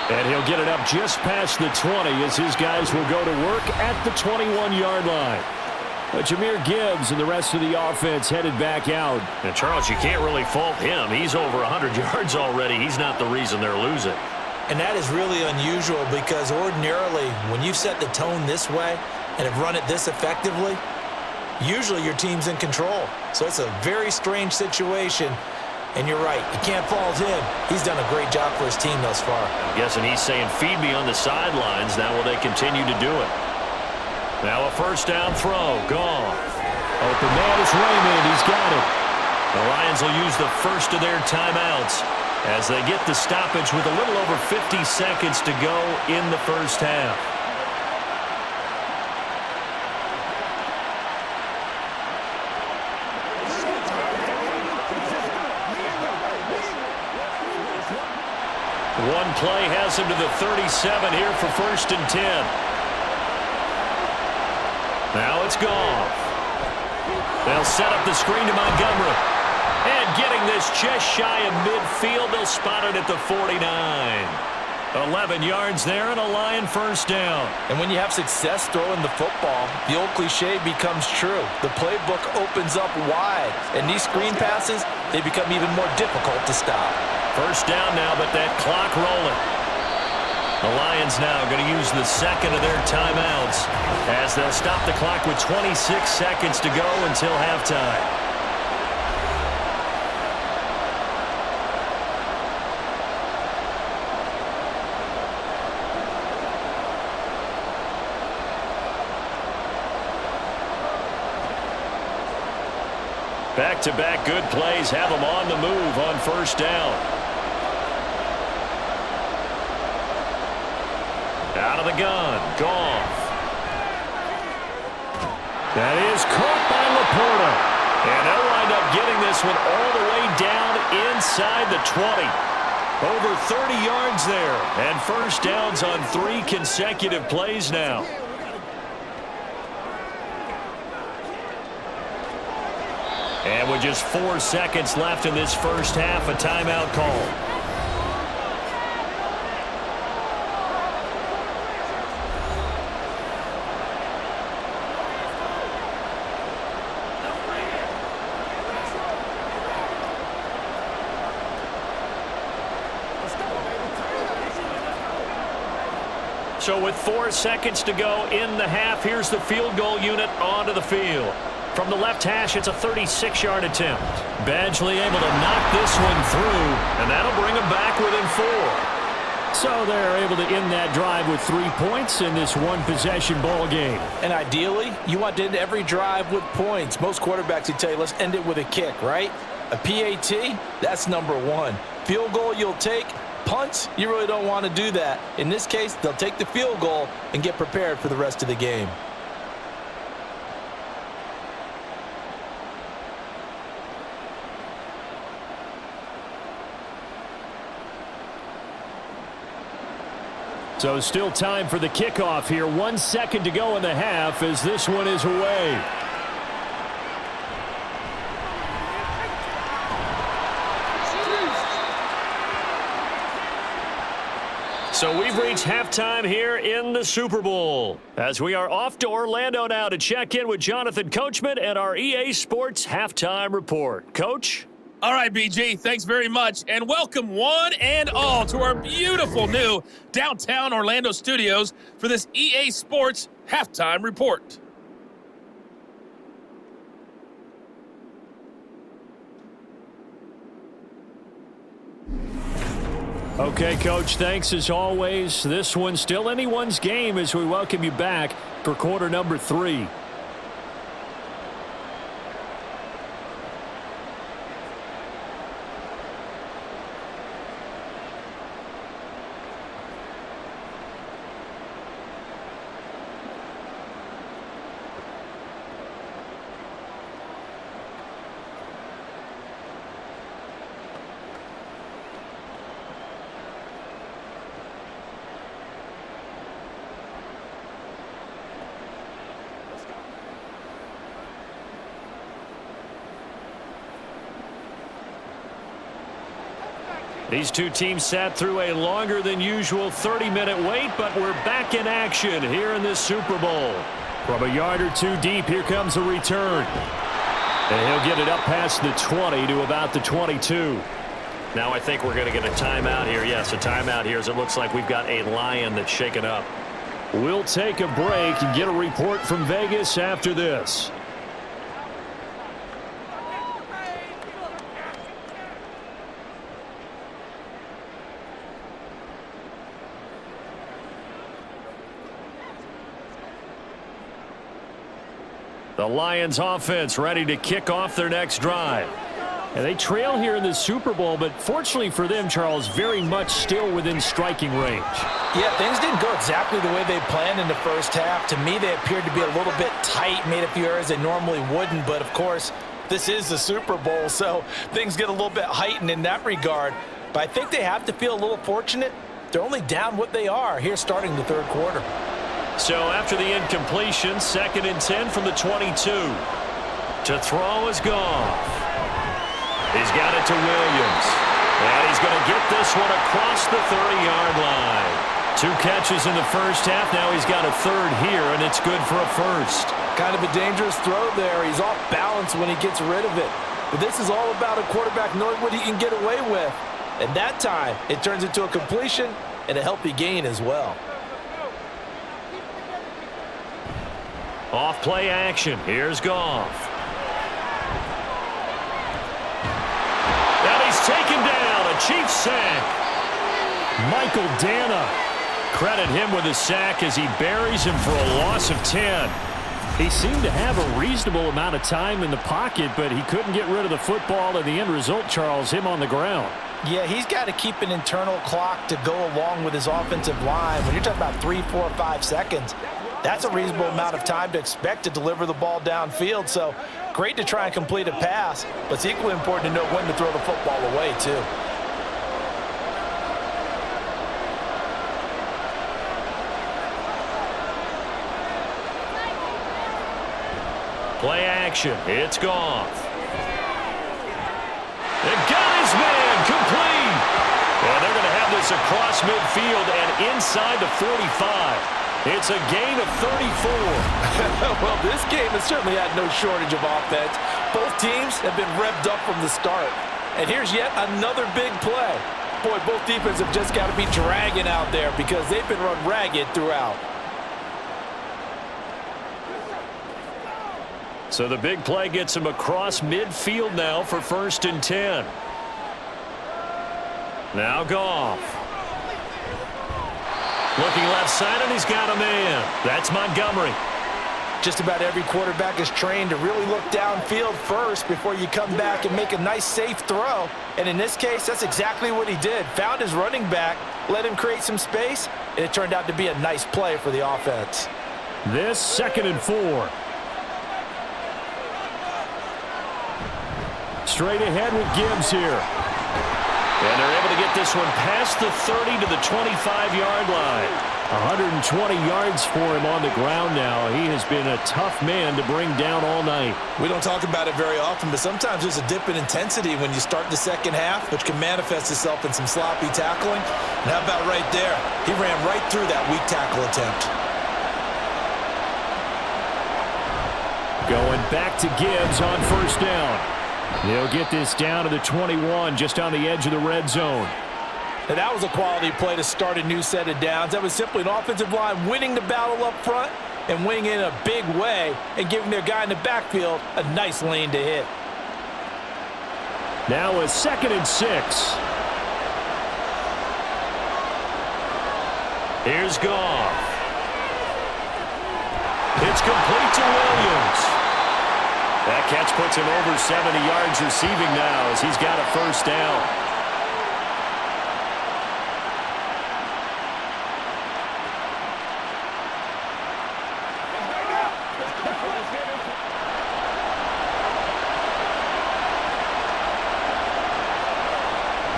And he'll get it up just past the 20 as his guys will go to work at the 21-yard line. But Jahmyr Gibbs and the rest of the offense headed back out. And Charles, you can't really fault him. He's over 100 yards already. He's not the reason they're losing. And that is really unusual, because ordinarily when you've set the tone this way and have run it this effectively, usually your team's in control. So it's a very strange situation. And you're right, you can't fault him. He's done a great job for his team thus far. I'm guessing he's saying, feed me on the sidelines. Now will they continue to do it? Now a first down throw. Goff. Open man is Raymond. He's got it. The Lions will use the first of their timeouts as they get the stoppage with a little over 50 seconds to go in the first half. One play has him to the 37 here for 1st and 10. Now it's Goff. They'll set up the screen to Montgomery. And getting this just shy of midfield, they'll spot it at the 49. 11 yards there and a Lion first down. And when you have success throwing the football, the old cliche becomes true. The playbook opens up wide, and these screen passes, they become even more difficult to stop. First down now, but that clock rolling. The Lions now going to use the second of their timeouts as they'll stop the clock with 26 seconds to go until halftime. Back-to-back good plays have them on the move on first down. Out of the gun, Goff. That is caught by Laporta. And they'll wind up getting this one all the way down inside the 20. Over 30 yards there. And first downs on 3 consecutive plays now. And with just 4 seconds left in this first half, a timeout call. So with 4 seconds to go in the half, here's the field goal unit onto the field. From the left hash, it's a 36-yard attempt. Badgley able to knock this one through, and that'll bring them back within 4. So they're able to end that drive with 3 points in this one-possession ball game. And ideally, you want to end every drive with points. Most quarterbacks would tell you, let's end it with a kick, right? A PAT, that's number 1. Field goal you'll take. Punts, you really don't want to do that. In this case, they'll take the field goal and get prepared for the rest of the game. So still time for the kickoff here. 1 second to go in the half as this one is away. So we've reached halftime here in the Super Bowl as we are off to Orlando now to check in with Jonathan Coachman and our EA Sports Halftime Report. Coach? All right, BG, thanks very much, and welcome one and all to our beautiful new downtown Orlando studios for this EA Sports Halftime Report. Okay, Coach, thanks as always. This one's still anyone's game as we welcome you back for quarter number 3. These two teams sat through a longer than usual 30-minute wait, but we're back in action here in this Super Bowl. From a yard or 2 deep, here comes a return. And he'll get it up past the 20 to about the 22. Now I think we're going to get a timeout here. Yes, a timeout here as it looks like we've got a Lion that's shaken up. We'll take a break and get a report from Vegas after this. The Lions offense ready to kick off their next drive. And they trail here in the Super Bowl, but fortunately for them, Charles, very much still within striking range. Yeah, things didn't go exactly the way they planned in the first half. To me, they appeared to be a little bit tight, made a few errors they normally wouldn't, but of course, this is the Super Bowl, so things get a little bit heightened in that regard. But I think they have to feel a little fortunate. They're only down what they are here starting the third quarter. So after the incompletion, 2nd and 10 from the 22. To throw is Goff. He's got it to Williams. And he's going to get this one across the 30-yard line. 2 catches in the first half. Now he's got a third here, and it's good for a first. Kind of a dangerous throw there. He's off balance when he gets rid of it. But this is all about a quarterback knowing what he can get away with. And that time, it turns into a completion and a healthy gain as well. Off play action. Here's Goff. And he's taken down. A Chiefs sack. Michael Dana. Credit him with a sack as he buries him for a loss of 10. He seemed to have a reasonable amount of time in the pocket, but he couldn't get rid of the football, and the end result, Charles, him on the ground. Yeah, he's got to keep an internal clock to go along with his offensive line. When you're talking about 3, 4, 5 seconds, that's a reasonable amount of time to expect to deliver the ball downfield. So great to try and complete a pass, but it's equally important to know when to throw the football away, too. Play action. It's Goff. And got his man complete. And they're going to have this across midfield and inside the 45. It's a gain of 34. Well, this game has certainly had no shortage of offense. Both teams have been revved up from the start. And here's yet another big play. Boy, both defenses have just got to be dragging out there because they've been run ragged throughout. So the big play gets him across midfield now for 1st and 10. Now Goff. Looking left side, and he's got a man. That's Montgomery. Just about every quarterback is trained to really look downfield first before you come back and make a nice, safe throw. And in this case, that's exactly what he did. Found his running back, let him create some space, and it turned out to be a nice play for the offense. This 2nd and 4. Straight ahead with Gibbs here. And they're able to get this one past the 30 to the 25-yard line. 120 yards for him on the ground now. He has been a tough man to bring down all night. We don't talk about it very often, but sometimes there's a dip in intensity when you start the second half, which can manifest itself in some sloppy tackling. And how about right there? He ran right through that weak tackle attempt. Going back to Gibbs on 1st down. They'll get this down to the 21, just on the edge of the red zone. And that was a quality play to start a new set of downs. That was simply an offensive line winning the battle up front and winning in a big way and giving their guy in the backfield a nice lane to hit. Now a 2nd and 6. Here's Goff. It's complete to Williams. That catch puts him over 70 yards receiving now as he's got a 1st down.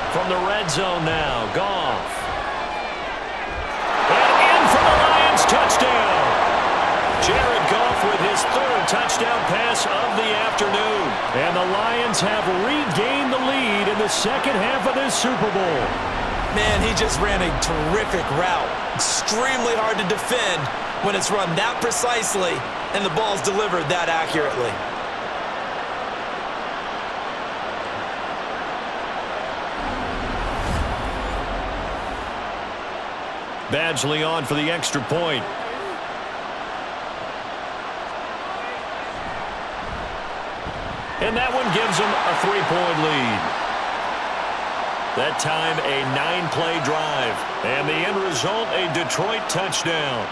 From the red zone now, Goff. And in for the Lions, touchdown. Jared Goff with his 3rd touchdown pass of the afternoon. And the Lions have regained the lead in the second half of this Super Bowl. Man, he just ran a terrific route. Extremely hard to defend when it's run that precisely and the ball's delivered that accurately. Badgley on for the extra point. And that one gives them a 3-point lead. That time a 9-play drive. And the end result, a Detroit touchdown.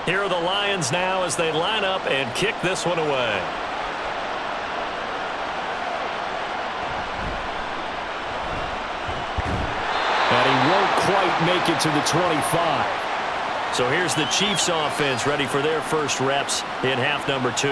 Here are the Lions now as they line up and kick this one away. And he won't quite make it to the 25. So here's the Chiefs offense ready for their first reps in half number 2.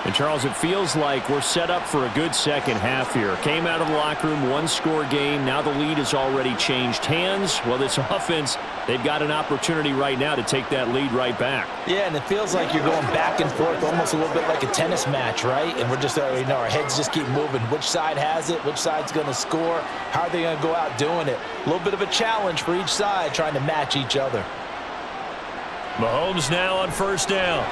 And, Charles, it feels like we're set up for a good second half here. Came out of the locker room, one-score game. Now the lead has already changed hands. Well, this offense, they've got an opportunity right now to take that lead right back. Yeah, and it feels like you're going back and forth, almost a little bit like a tennis match, right? And we're just, our heads just keep moving. Which side has it? Which side's going to score? How are they going to go out doing it? A little bit of a challenge for each side, trying to match each other. Mahomes now on first down.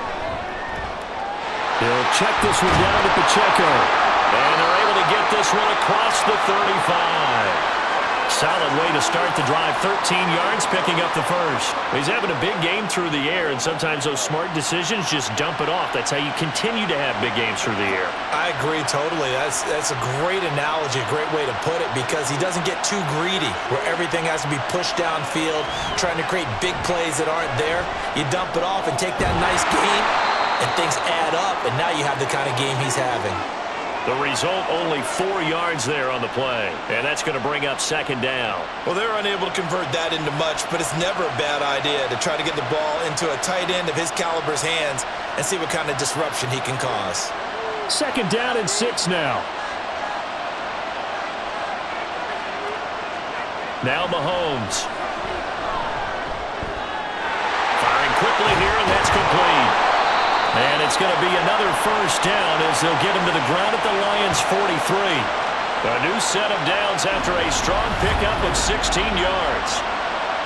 He'll check this one down to Pacheco. And they're able to get this one across the 35. Solid way to start the drive. 13 yards, picking up the first. He's having a big game through the air, and sometimes those smart decisions just dump it off. That's how you continue to have big games through the air. I agree totally. That's a great analogy, a great way to put it, because he doesn't get too greedy where everything has to be pushed downfield, trying to create big plays that aren't there. You dump it off and take that nice gain, and things add up, and now you have the kind of game he's having. The result, only 4 yards there on the play, and that's going to bring up second down. Well, they're unable to convert that into much, but it's never a bad idea to try to get the ball into a tight end of his caliber's hands and see what kind of disruption he can cause. Second down and 6 now. Now Mahomes. Firing quickly here, and that's complete. And it's going to be another first down as they'll get him to the ground at the Lions' 43. A new set of downs after a strong pickup of 16 yards.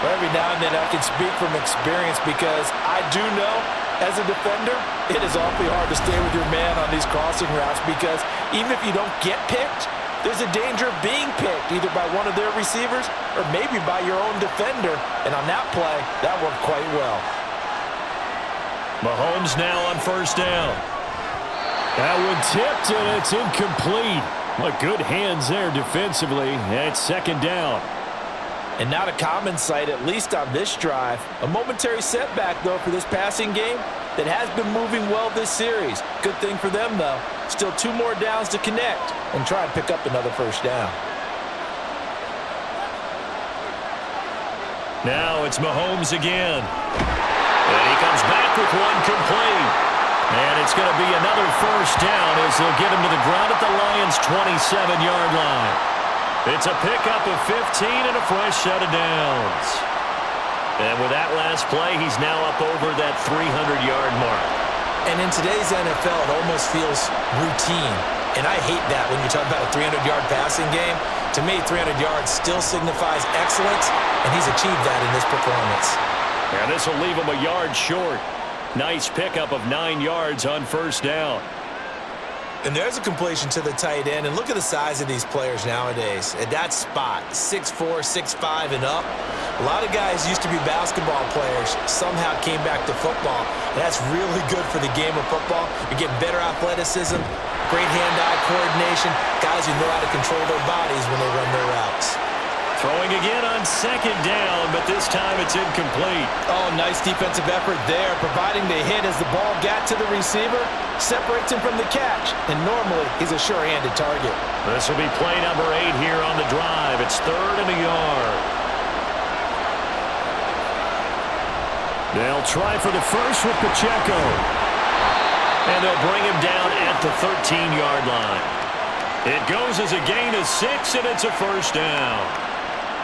Well, every now and then I can speak from experience, because I do know, as a defender, it is awfully hard to stay with your man on these crossing routes, because even if you don't get picked, there's a danger of being picked, either by one of their receivers or maybe by your own defender. And on that play, that worked quite well. Mahomes now on first down. That one tipped, and it's incomplete. What good hands there defensively. It's second down. And not a common sight, at least on this drive. A momentary setback, though, for this passing game that has been moving well this series. Good thing for them, though. Still 2 more downs to connect and try and pick up another first down. Now it's Mahomes again. And he comes back with one complete. And it's going to be another first down as they'll get him to the ground at the Lions' 27-yard line. It's a pickup of 15 and a fresh set of downs. And with that last play, he's now up over that 300-yard mark. And in today's NFL, it almost feels routine. And I hate that when you talk about a 300-yard passing game. To me, 300 yards still signifies excellence, and he's achieved that in this performance. And this will leave him a yard short. Nice pickup of 9 yards on first down. And there's a completion to the tight end. And look at the size of these players nowadays. At that spot, 6'4", 6'5", and up. A lot of guys used to be basketball players, somehow came back to football. And that's really good for the game of football. You're getting better athleticism, great hand-eye coordination, guys who know how to control their bodies when they run their routes. Throwing again on second down, but this time it's incomplete. Oh, nice defensive effort there, providing the hit as the ball got to the receiver, separates him from the catch, and normally he's a sure-handed target. This will be play number 8 here on the drive. It's 3rd and a yard. They'll try for the first with Pacheco. And they'll bring him down at the 13-yard line. It goes as a gain of 6, and it's a first down.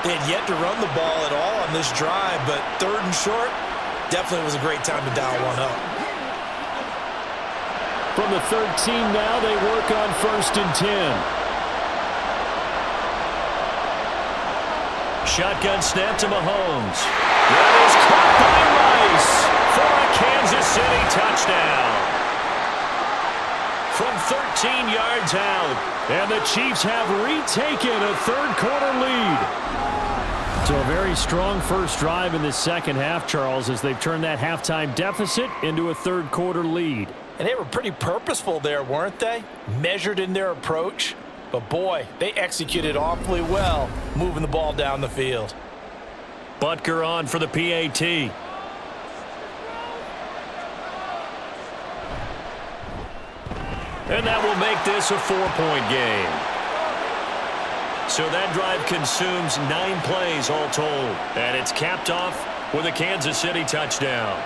They had yet to run the ball at all on this drive, but 3rd and short definitely was a great time to dial one up. From the 13 now, they work on 1st and 10. Shotgun snap to Mahomes. That is caught by Rice for a Kansas City touchdown. From 13 yards out. And the Chiefs have retaken a 3rd quarter lead. So a very strong first drive in this second half, Charles, as they've turned that halftime deficit into a 3rd quarter lead. And they were pretty purposeful there, weren't they? Measured in their approach. But boy, they executed awfully well, moving the ball down the field. Butker on for the PAT. And that will make this a 4-point game. So that drive consumes 9 plays all told. And it's capped off with a Kansas City touchdown.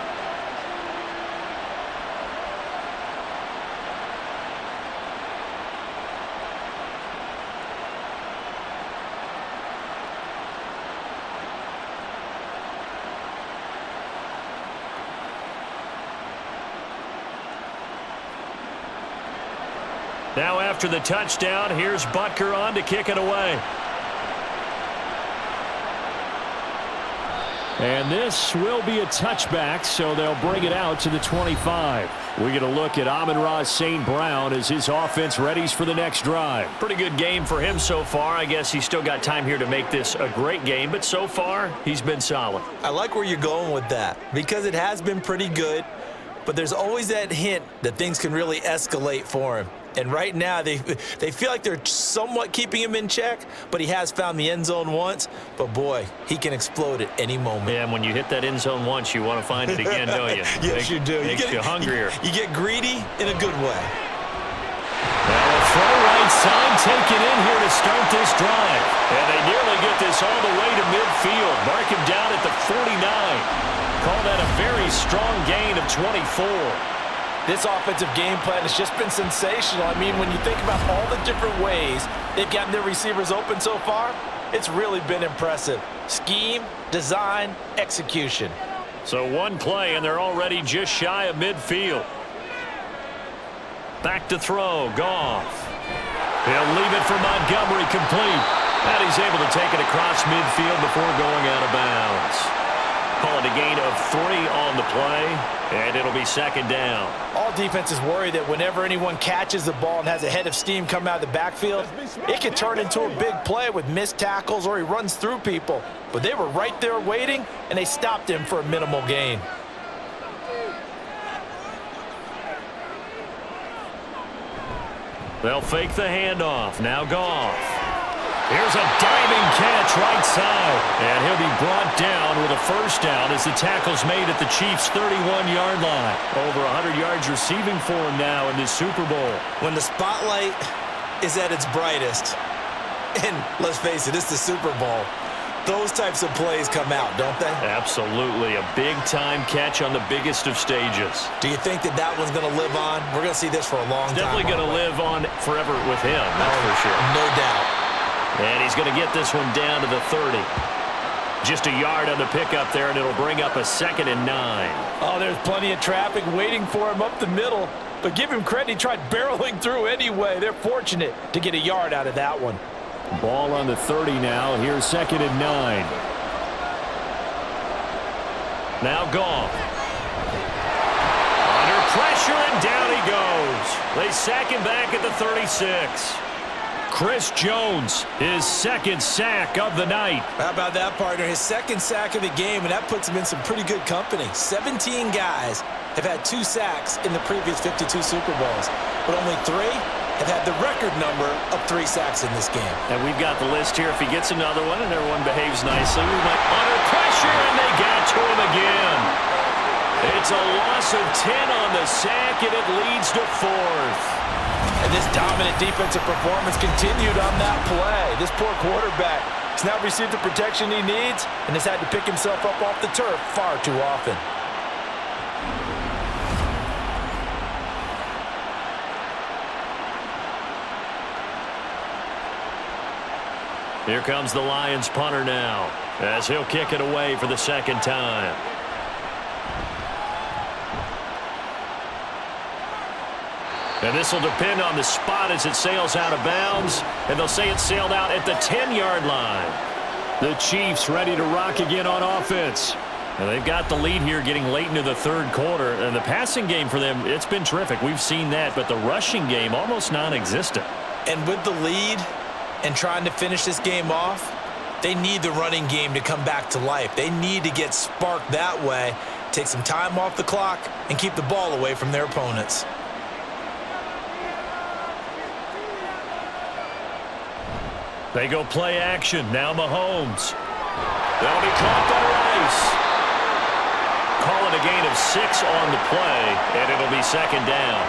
Now after the touchdown, here's Butker on to kick it away. And this will be a touchback, so they'll bring it out to the 25. We get a look at Amon-Ra St. Brown as his offense readies for the next drive. Pretty good game for him so far. I guess he's still got time here to make this a great game, but so far he's been solid. I like where you're going with that because it has been pretty good, but there's always that hint that things can really escalate for him. And right now, they feel like they're somewhat keeping him in check, but he has found the end zone once. But, boy, he can explode at any moment. Yeah, and when you hit that end zone once, you want to find it again, don't you? Yes, you do. Makes you hungrier. You get greedy in a good way. Now a throw right side taken in here to start this drive. And they nearly get this all the way to midfield. Mark him down at the 49. Call that a very strong gain of 24. This offensive game plan has just been sensational. I mean, when you think about all the different ways they've gotten their receivers open so far, it's really been impressive. Scheme, design, execution. So one play, and they're already just shy of midfield. Back to throw, Goff. He'll leave it for Montgomery complete. And he's able to take it across midfield before going out of bounds. Call it a gain of 3 on the play, and it'll be second down. All defenses worry that whenever anyone catches the ball and has a head of steam come out of the backfield, it can turn into a big play with missed tackles or he runs through people. But they were right there waiting, and they stopped him for a minimal gain. They'll fake the handoff. Now Goff. Here's a diving catch right side. And he'll be brought down with a first down as the tackle's made at the Chiefs' 31-yard line. Over 100 yards receiving for him now in this Super Bowl. When the spotlight is at its brightest, and let's face it, it's the Super Bowl, those types of plays come out, don't they? Absolutely. A big-time catch on the biggest of stages. Do you think that that one's going to live on? We're going to see this for a long time. Definitely going to live on forever with him, that's for sure. No doubt. And he's going to get this one down to the 30. Just a yard on the pickup there, and it'll bring up a 2nd and 9. Oh, there's plenty of traffic waiting for him up the middle. But give him credit, he tried barreling through anyway. They're fortunate to get a yard out of that one. Ball on the 30 now. Here's 2nd and 9. Now Goff. Under pressure, and down he goes. They sack him back at the 36. Chris Jones, his 2nd sack of the night. How about that, partner? His 2nd sack of the game, and that puts him in some pretty good company. 17 guys have had 2 sacks in the previous 52 Super Bowls, but only 3 have had the record number of 3 sacks in this game. And we've got the list here. If he gets another one and everyone behaves nicely, we might under pressure, and they got to him again. It's a loss of 10 on the sack, and it leads to 4th. And this dominant defensive performance continued on that play. This poor quarterback has now received the protection he needs and has had to pick himself up off the turf far too often. Here comes the Lions punter now as he'll kick it away for the 2nd time. And this will depend on the spot as it sails out of bounds. And they'll say it sailed out at the 10-yard line. The Chiefs ready to rock again on offense. And they've got the lead here getting late into the 3rd quarter. And the passing game for them, it's been terrific. We've seen that. But the rushing game, almost non-existent. And with the lead and trying to finish this game off, they need the running game to come back to life. They need to get sparked that way, take some time off the clock, and keep the ball away from their opponents. They go play action. Now Mahomes. That'll be caught by Rice. Call it a gain of 6 on the play, and it'll be 2nd down.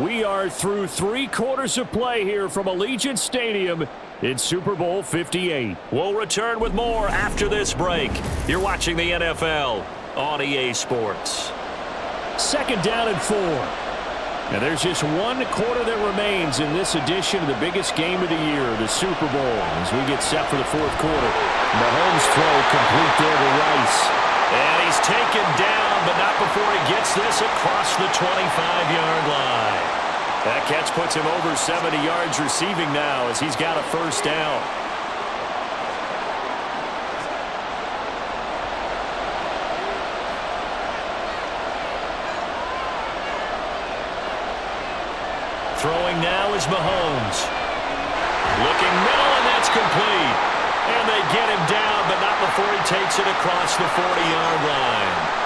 We are through 3 quarters of play here from Allegiant Stadium in Super Bowl 58. We'll return with more after this break. You're watching the NFL on EA Sports. 2nd down and 4. And there's just 1 quarter that remains in this edition of the biggest game of the year, the Super Bowl, as we get set for the 4th quarter. Mahomes' throw complete there to Rice. And he's taken down, but not before he gets this across the 25-yard line. That catch puts him over 70 yards receiving now as he's got a 1st down. Throwing now is Mahomes. Looking middle, and that's complete. And they get him down, but not before he takes it across the 40-yard line.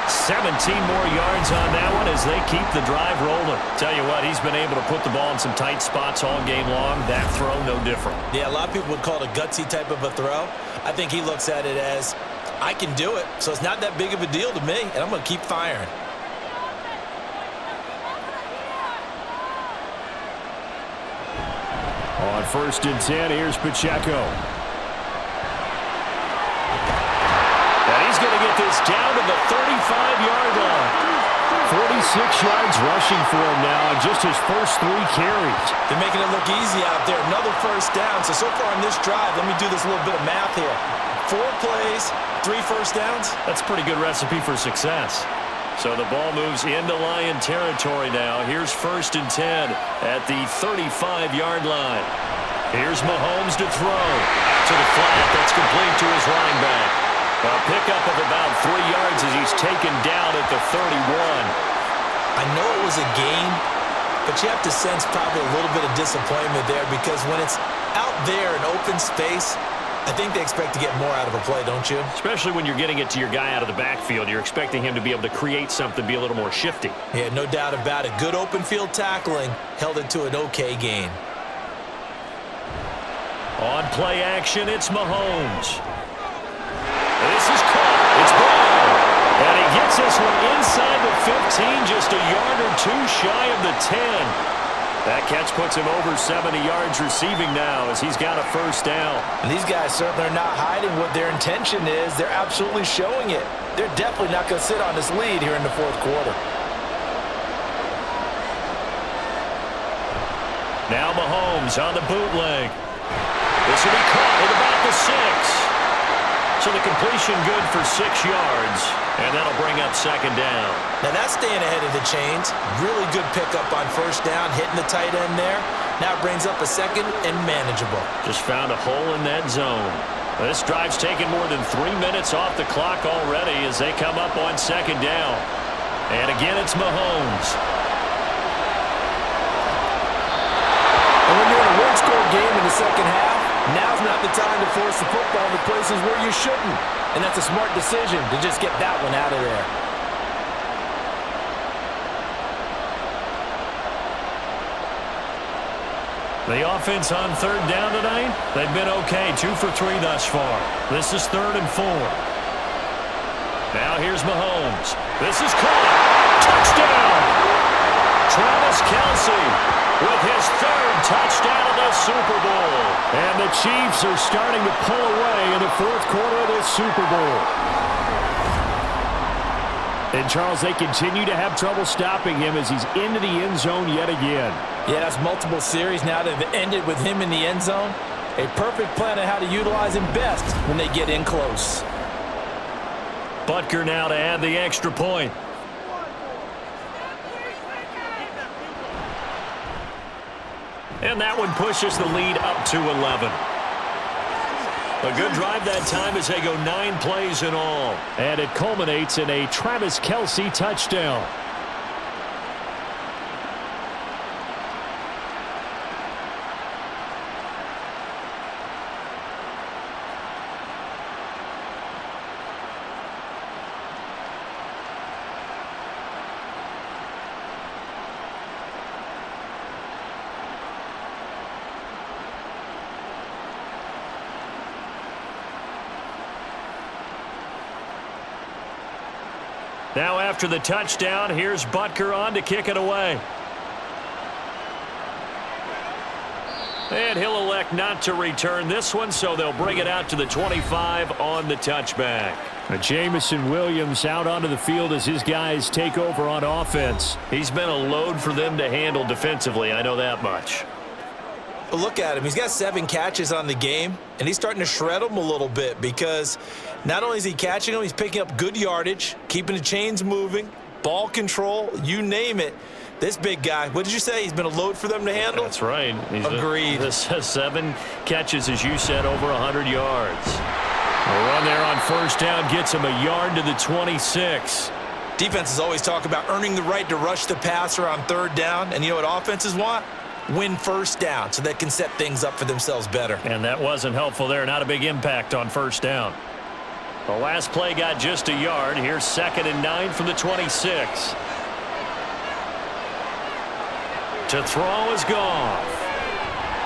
17 more yards on that one as they keep the drive rolling. Tell you what, he's been able to put the ball in some tight spots all game long. That throw, no different. Yeah, a lot of people would call it a gutsy type of a throw. I think he looks at it as, I can do it, so it's not that big of a deal to me, and I'm going to keep firing. On 1st and 10, here's Pacheco. And he's going to get this down to the 35-yard line. 46 yards rushing for him now on just his first 3 carries. They're making it look easy out there. Another 1st down. So far in this drive, let me do this little bit of math here. 4 plays, 3 1st downs. That's a pretty good recipe for success. So the ball moves into Lion territory now. Here's 1st and 10 at the 35-yard line. Here's Mahomes to throw. Out to the flat. That's complete to his running back. A pickup of about 3 yards as he's taken down at the 31. I know it was a gain, but you have to sense probably a little bit of disappointment there because when it's out there in open space, I think they expect to get more out of a play, don't you? Especially when you're getting it to your guy out of the backfield. You're expecting him to be able to create something, be a little more shifty. Yeah, no doubt about it. Good open field tackling held it to an okay gain. On play action, it's Mahomes. This is caught. It's ball. And he gets this one inside the 15, just a yard or 2 shy of the 10. That catch puts him over 70 yards receiving now as he's got a 1st down. And these guys certainly are not hiding what their intention is. They're absolutely showing it. They're definitely not going to sit on this lead here in the 4th quarter. Now Mahomes on the bootleg. This will be caught at about the 6. So the completion good for 6 yards, and that'll bring up 2nd down. Now that's staying ahead of the chains. Really good pickup on 1st down, hitting the tight end there. Now it brings up a 2nd and manageable. Just found a hole in that zone. This drive's taken more than 3 minutes off the clock already as they come up on 2nd down. And again, it's Mahomes. And when you're in a one-score game in the 2nd half, now's not the time to force the football to places where you shouldn't. And that's a smart decision to just get that one out of there. The offense on 3rd down tonight, they've been okay. 2 for 3 thus far. This is 3rd and 4. Now here's Mahomes. This is caught. Touchdown! Travis Kelce with his 3rd touchdown of the Super Bowl. And the Chiefs are starting to pull away in the 4th quarter of this Super Bowl. And, Charles, they continue to have trouble stopping him as he's into the end zone yet again. Yeah, that's multiple series now that have ended with him in the end zone. A perfect plan on how to utilize him best when they get in close. Butker now to add the extra point. And that one pushes the lead up to 11. A good drive that time as they go 9 plays in all. And it culminates in a Travis Kelce touchdown. Now after the touchdown, here's Butker on to kick it away. And he'll elect not to return this one, so they'll bring it out to the 25 on the touchback. Jameson Williams out onto the field as his guys take over on offense. He's been a load for them to handle defensively, I know that much. But look at him. He's got 7 catches on the game, and he's starting to shred them a little bit because not only is he catching them, he's picking up good yardage, keeping the chains moving, ball control, you name it. This big guy, what did you say? He's been a load for them to handle? That's right. Agreed. 7 catches, as you said, over 100 yards. A run there on first down gets him a yard to the 26. Defenses always talk about earning the right to rush the passer on 3rd down, and you know what offenses want? Win first down so they can set things up for themselves better. And that wasn't helpful there. Not a big impact on first down. The last play got just a yard. Here's 2nd and 9 from the 26. To throw is Goff.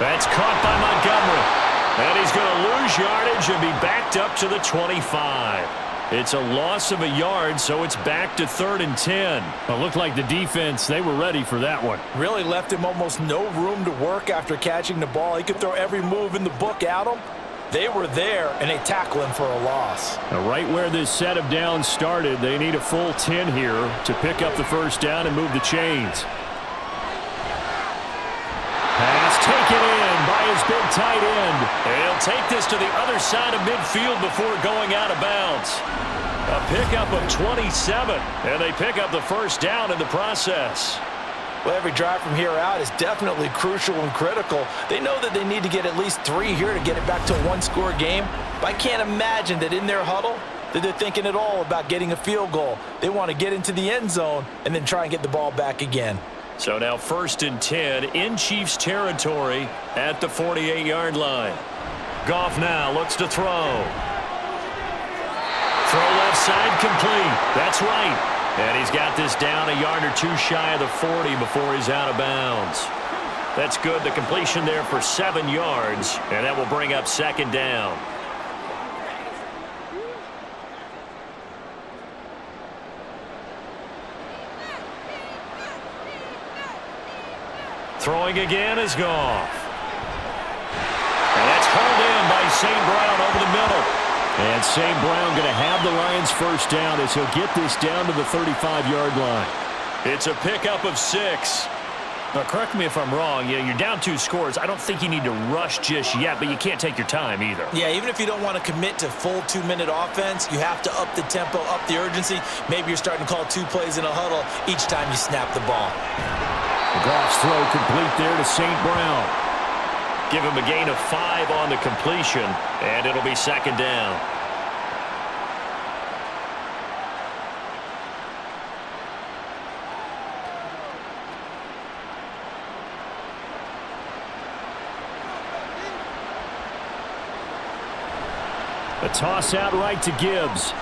That's caught by Montgomery. And he's going to lose yardage and be backed up to the 25. It's a loss of a yard, so it's back to 3rd and 10. It looked like the defense, they were ready for that one. Really left him almost no room to work after catching the ball. He could throw every move in the book at him. They were there, and they tackle him for a loss. Now, right where this set of downs started, they need a full 10 here to pick up the first down and move the chains. Pass taken in by his big tight end. And he'll take this to the other side of midfield before going out of bounds. A pickup of 27, and they pick up the first down in the process. Well, every drive from here out is definitely crucial and critical. They know that they need to get at least 3 here to get it back to a 1-score game. But I can't imagine that in their huddle that they're thinking at all about getting a field goal. They want to get into the end zone and then try and get the ball back again. So now 1st and 10 in Chiefs territory at the 48-yard line. Goff now looks to throw. Throw left side complete. That's right. And he's got this down a yard or 2 shy of the 40 before he's out of bounds. That's good. The completion there for 7 yards, and that will bring up 2nd down. Throwing again is Goff. And that's hauled in by St. Brown over the middle. And St. Brown going to have the Lions first down as he'll get this down to the 35-yard line. It's a pickup of 6. Now, correct me if I'm wrong. You're down 2 scores. I don't think you need to rush just yet, but you can't take your time either. Yeah, even if you don't want to commit to full 2-minute offense, you have to up the tempo, up the urgency. Maybe you're starting to call 2 plays in a huddle each time you snap the ball. Goff's throw complete there to St. Brown. Give him a gain of 5 on the completion, and it'll be 2nd down. A toss out right to Gibbs.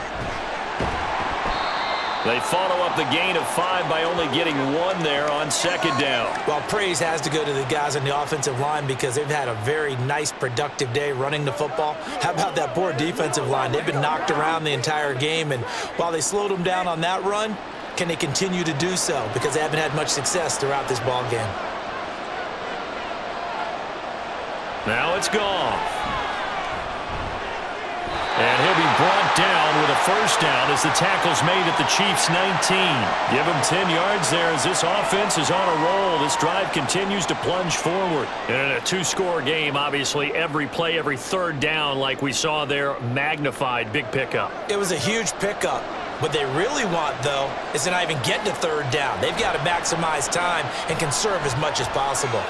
They follow up the gain of 5 by only getting 1 there on 2nd down. Well, praise has to go to the guys on the offensive line because they've had a very nice, productive day running the football. How about that poor defensive line? They've been knocked around the entire game, and while they slowed them down on that run, can they continue to do so? Because they haven't had much success throughout this ball game. Now it's Goff. And he'll be brought down with a first down as the tackle's made at the Chiefs' 19. Give him 10 yards there as this offense is on a roll. This drive continues to plunge forward. And in a 2-score game, obviously, every play, every 3rd down, like we saw there, magnified. Big pickup. It was a huge pickup. What they really want, though, is to not even get to 3rd down. They've got to maximize time and conserve as much as possible.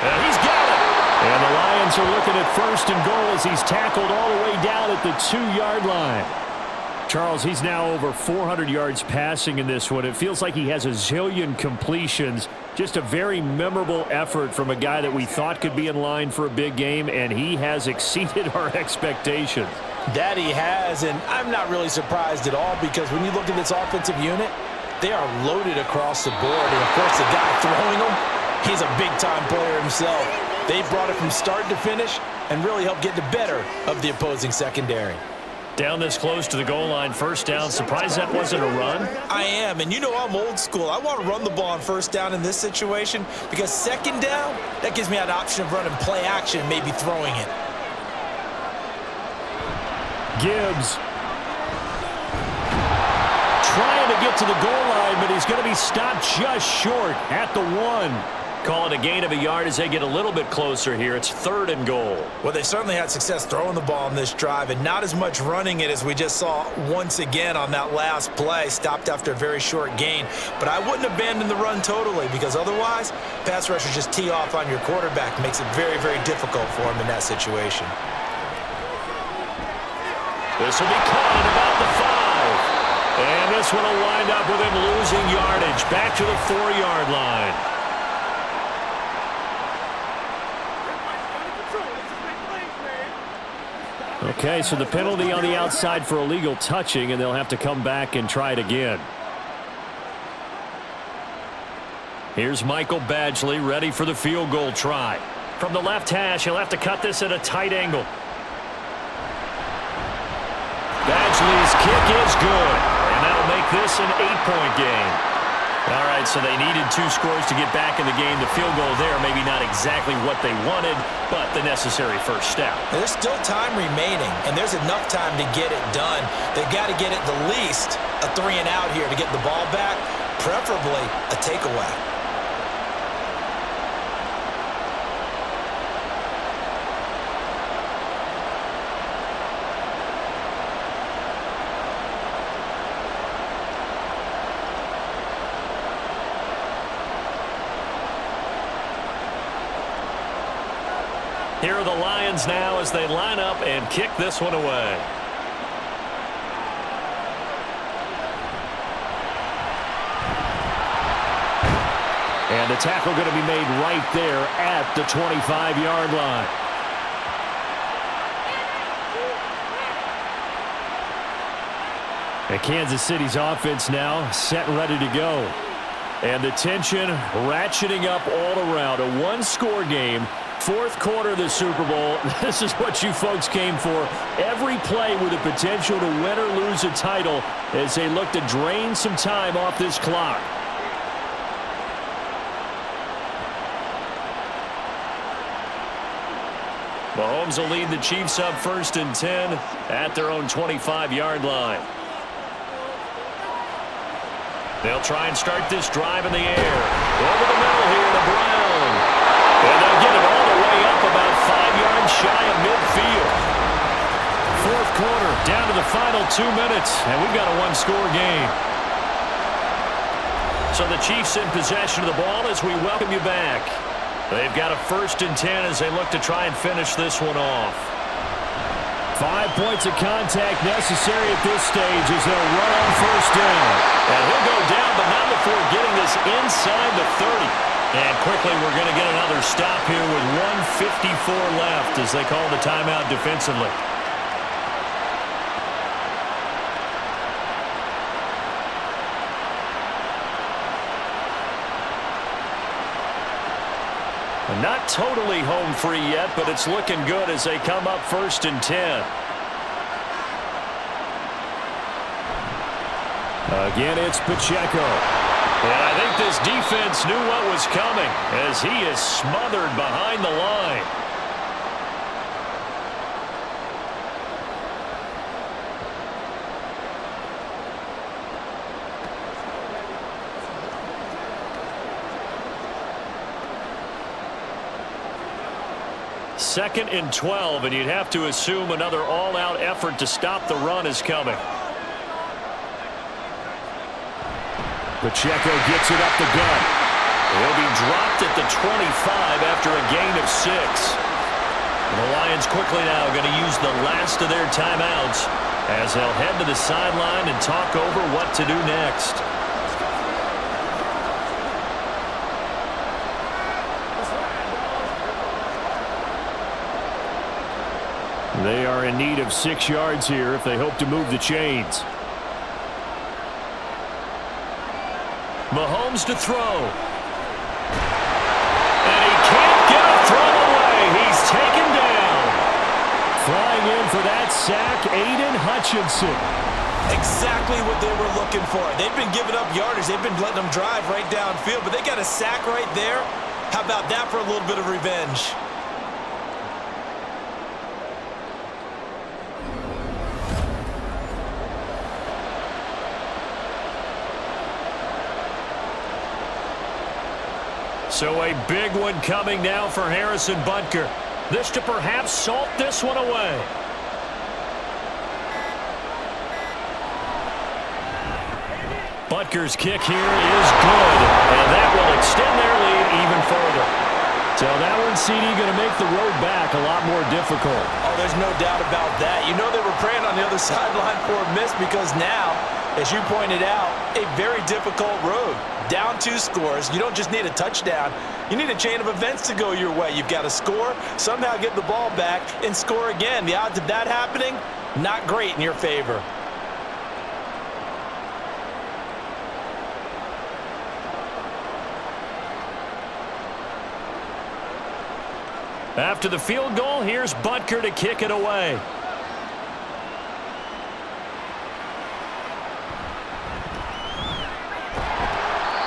And he's got it. And the Lions are looking at 1st and goal as he's tackled all the way down at the 2-yard line. Charles, he's now over 400 yards passing in this one. It feels like he has a zillion completions. Just a very memorable effort from a guy that we thought could be in line for a big game, and he has exceeded our expectations. That he has, and I'm not really surprised at all because when you look at this offensive unit, they are loaded across the board. And, of course, the guy throwing them, he's a big-time player himself. They brought it from start to finish and really helped get the better of the opposing secondary. Down this close to the goal line, first down. Surprised that wasn't a run? I am, and you know I'm old school. I want to run the ball on first down in this situation because second down, that gives me an option of running play action, maybe throwing it. Gibbs trying to get to the goal line, but he's going to be stopped just short at the 1. Call it a gain of a yard as they get a little bit closer here. It's 3rd and goal. Well, they certainly had success throwing the ball on this drive and not as much running it as we just saw once again on that last play. Stopped after a very short gain. But I wouldn't abandon the run totally because otherwise, pass rushers just tee off on your quarterback. Makes it very, very difficult for him in that situation. This will be caught at about the 5. And this one will wind up with him losing yardage back to the 4-yard line. Okay, so the penalty on the outside for illegal touching, and they'll have to come back and try it again. Here's Michael Badgley ready for the field goal try. From the left hash, he'll have to cut this at a tight angle. Badgley's kick is good, and that'll make this an 8-point game. All right, so they needed 2 scores to get back in the game. The field goal there, maybe not exactly what they wanted, but the necessary first step. There's still time remaining, and there's enough time to get it done. They've got to get it the least a 3-and-out here to get the ball back, preferably a takeaway. Here are the Lions now as they line up and kick this one away. And the tackle going to be made right there at the 25-yard line. And Kansas City's offense now set and ready to go. And the tension ratcheting up all around. A 1-score game. 4th quarter of the Super Bowl. This is what you folks came for. Every play with the potential to win or lose a title as they look to drain some time off this clock. Mahomes will lead the Chiefs up 1st and 10 at their own 25-yard line. They'll try and start this drive in the air. Over the middle here to Brown. And they'll get it all the way up about 5 yards shy of midfield. 4th quarter, down to the final 2 minutes, and we've got a 1-score game. So the Chiefs in possession of the ball as we welcome you back. They've got a 1st and 10 as they look to try and finish this one off. 5 points of contact necessary at this stage as they'll run on 1st down. And he'll go down, but not before getting this inside the 30. And quickly we're going to get another stop here with 1:54 left as they call the timeout defensively. Not totally home free yet, but it's looking good as they come up 1st and 10. Again, it's Pacheco. And I think this defense knew what was coming as he is smothered behind the line. Second and 12, and you'd have to assume another all-out effort to stop the run is coming. Pacheco gets it up the gut. He'll be dropped at the 25 after a gain of 6. And the Lions quickly now going to use the last of their timeouts as they'll head to the sideline and talk over what to do next. They are in need of 6 yards here if they hope to move the chains. Mahomes to throw. And he can't get a throw away. He's taken down. flying in for that sack, Aiden Hutchinson. Exactly what they were looking for. They've been giving up yardage. They've been letting them drive right downfield, but they got a sack right there. How about that for a little bit of revenge? So a big one coming now for Harrison Butker. This to perhaps salt this one away. Butker's kick here is good, and that will extend their lead even further. So that one, CD, going to make the road back a lot more difficult. Oh, there's no doubt about that. You know they were praying on the other sideline for a miss because now, as you pointed out, a very difficult road. Down 2 scores. You don't just need a touchdown. You need a chain of events to go your way. You've got to score, somehow get the ball back, and score again. The odds of that happening, not great in your favor. After the field goal, here's Butker to kick it away.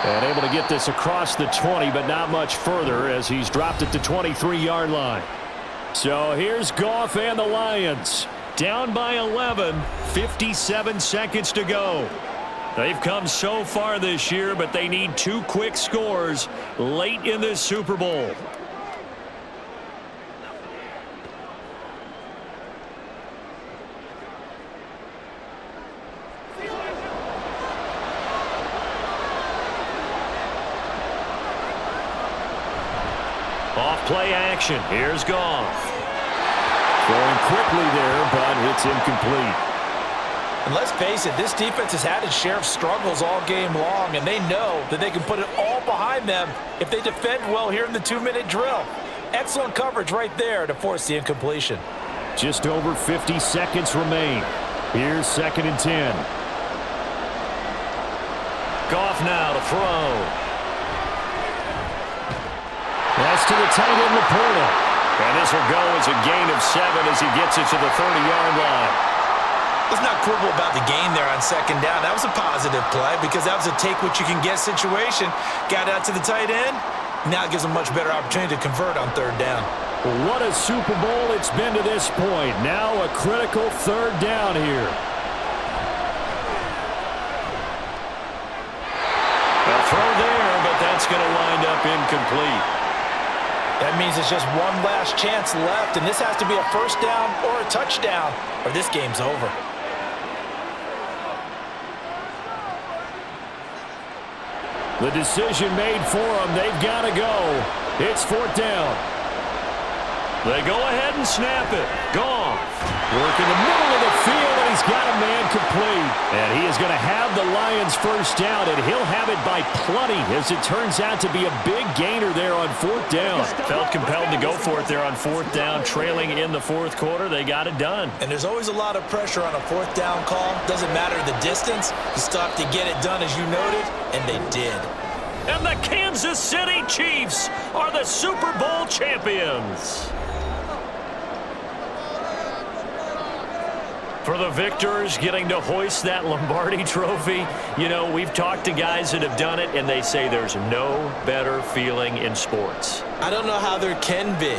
And able to get this across the 20, but not much further as he's dropped it to 23-yard line. So here's Goff and the Lions. Down by 11, 57 seconds to go. They've come so far this year, but they need 2 quick scores late in this Super Bowl. Off-play action. Here's Goff. Going quickly there, but it's incomplete. And let's face it, this defense has had its share of struggles all game long, and they know that they can put it all behind them if they defend well here in the 2-minute drill. Excellent coverage right there to force the incompletion. Just over 50 seconds remain. Here's 2nd and 10. Goff now to throw. That's to the tight end, Laporta. And this will go as a gain of 7 as he gets it to the 30-yard line. Let's not quibble about the gain there on 2nd down. That was a positive play because that was a take-what-you-can-get situation. Got out to the tight end. Now it gives them a much better opportunity to convert on 3rd down. What a Super Bowl it's been to this point. Now a critical 3rd down here. A throw there, but that's going to wind up incomplete. That means it's just one last chance left, and this has to be a 1st down or a touchdown, or this game's over. The decision made for them. They've got to go. It's 4th down. They go ahead and snap it. Goff. Work in the middle of the field, and he's got a man complete. And he is going to have the Lions 1st down, and he'll have it by plenty, as it turns out to be a big gainer there on 4th down. Felt compelled to go for it there on 4th down, trailing in the 4th quarter. They got it done. And there's always a lot of pressure on a 4th down call. Doesn't matter the distance. You still have to get it done, as you noted, and they did. And the Kansas City Chiefs are the Super Bowl champions. For the victors, getting to hoist that Lombardi trophy, you know, we've talked to guys that have done it, and they say there's no better feeling in sports. I don't know how there can be.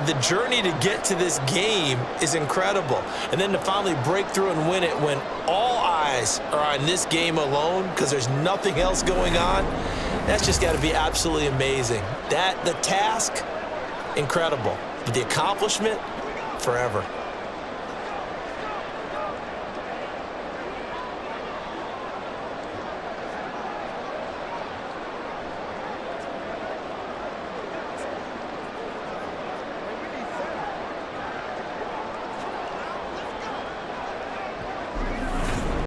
The journey to get to this game is incredible. And then to finally break through and win it when all eyes are on this game alone because there's nothing else going on, that's just got to be absolutely amazing. The task, incredible. But the accomplishment, forever.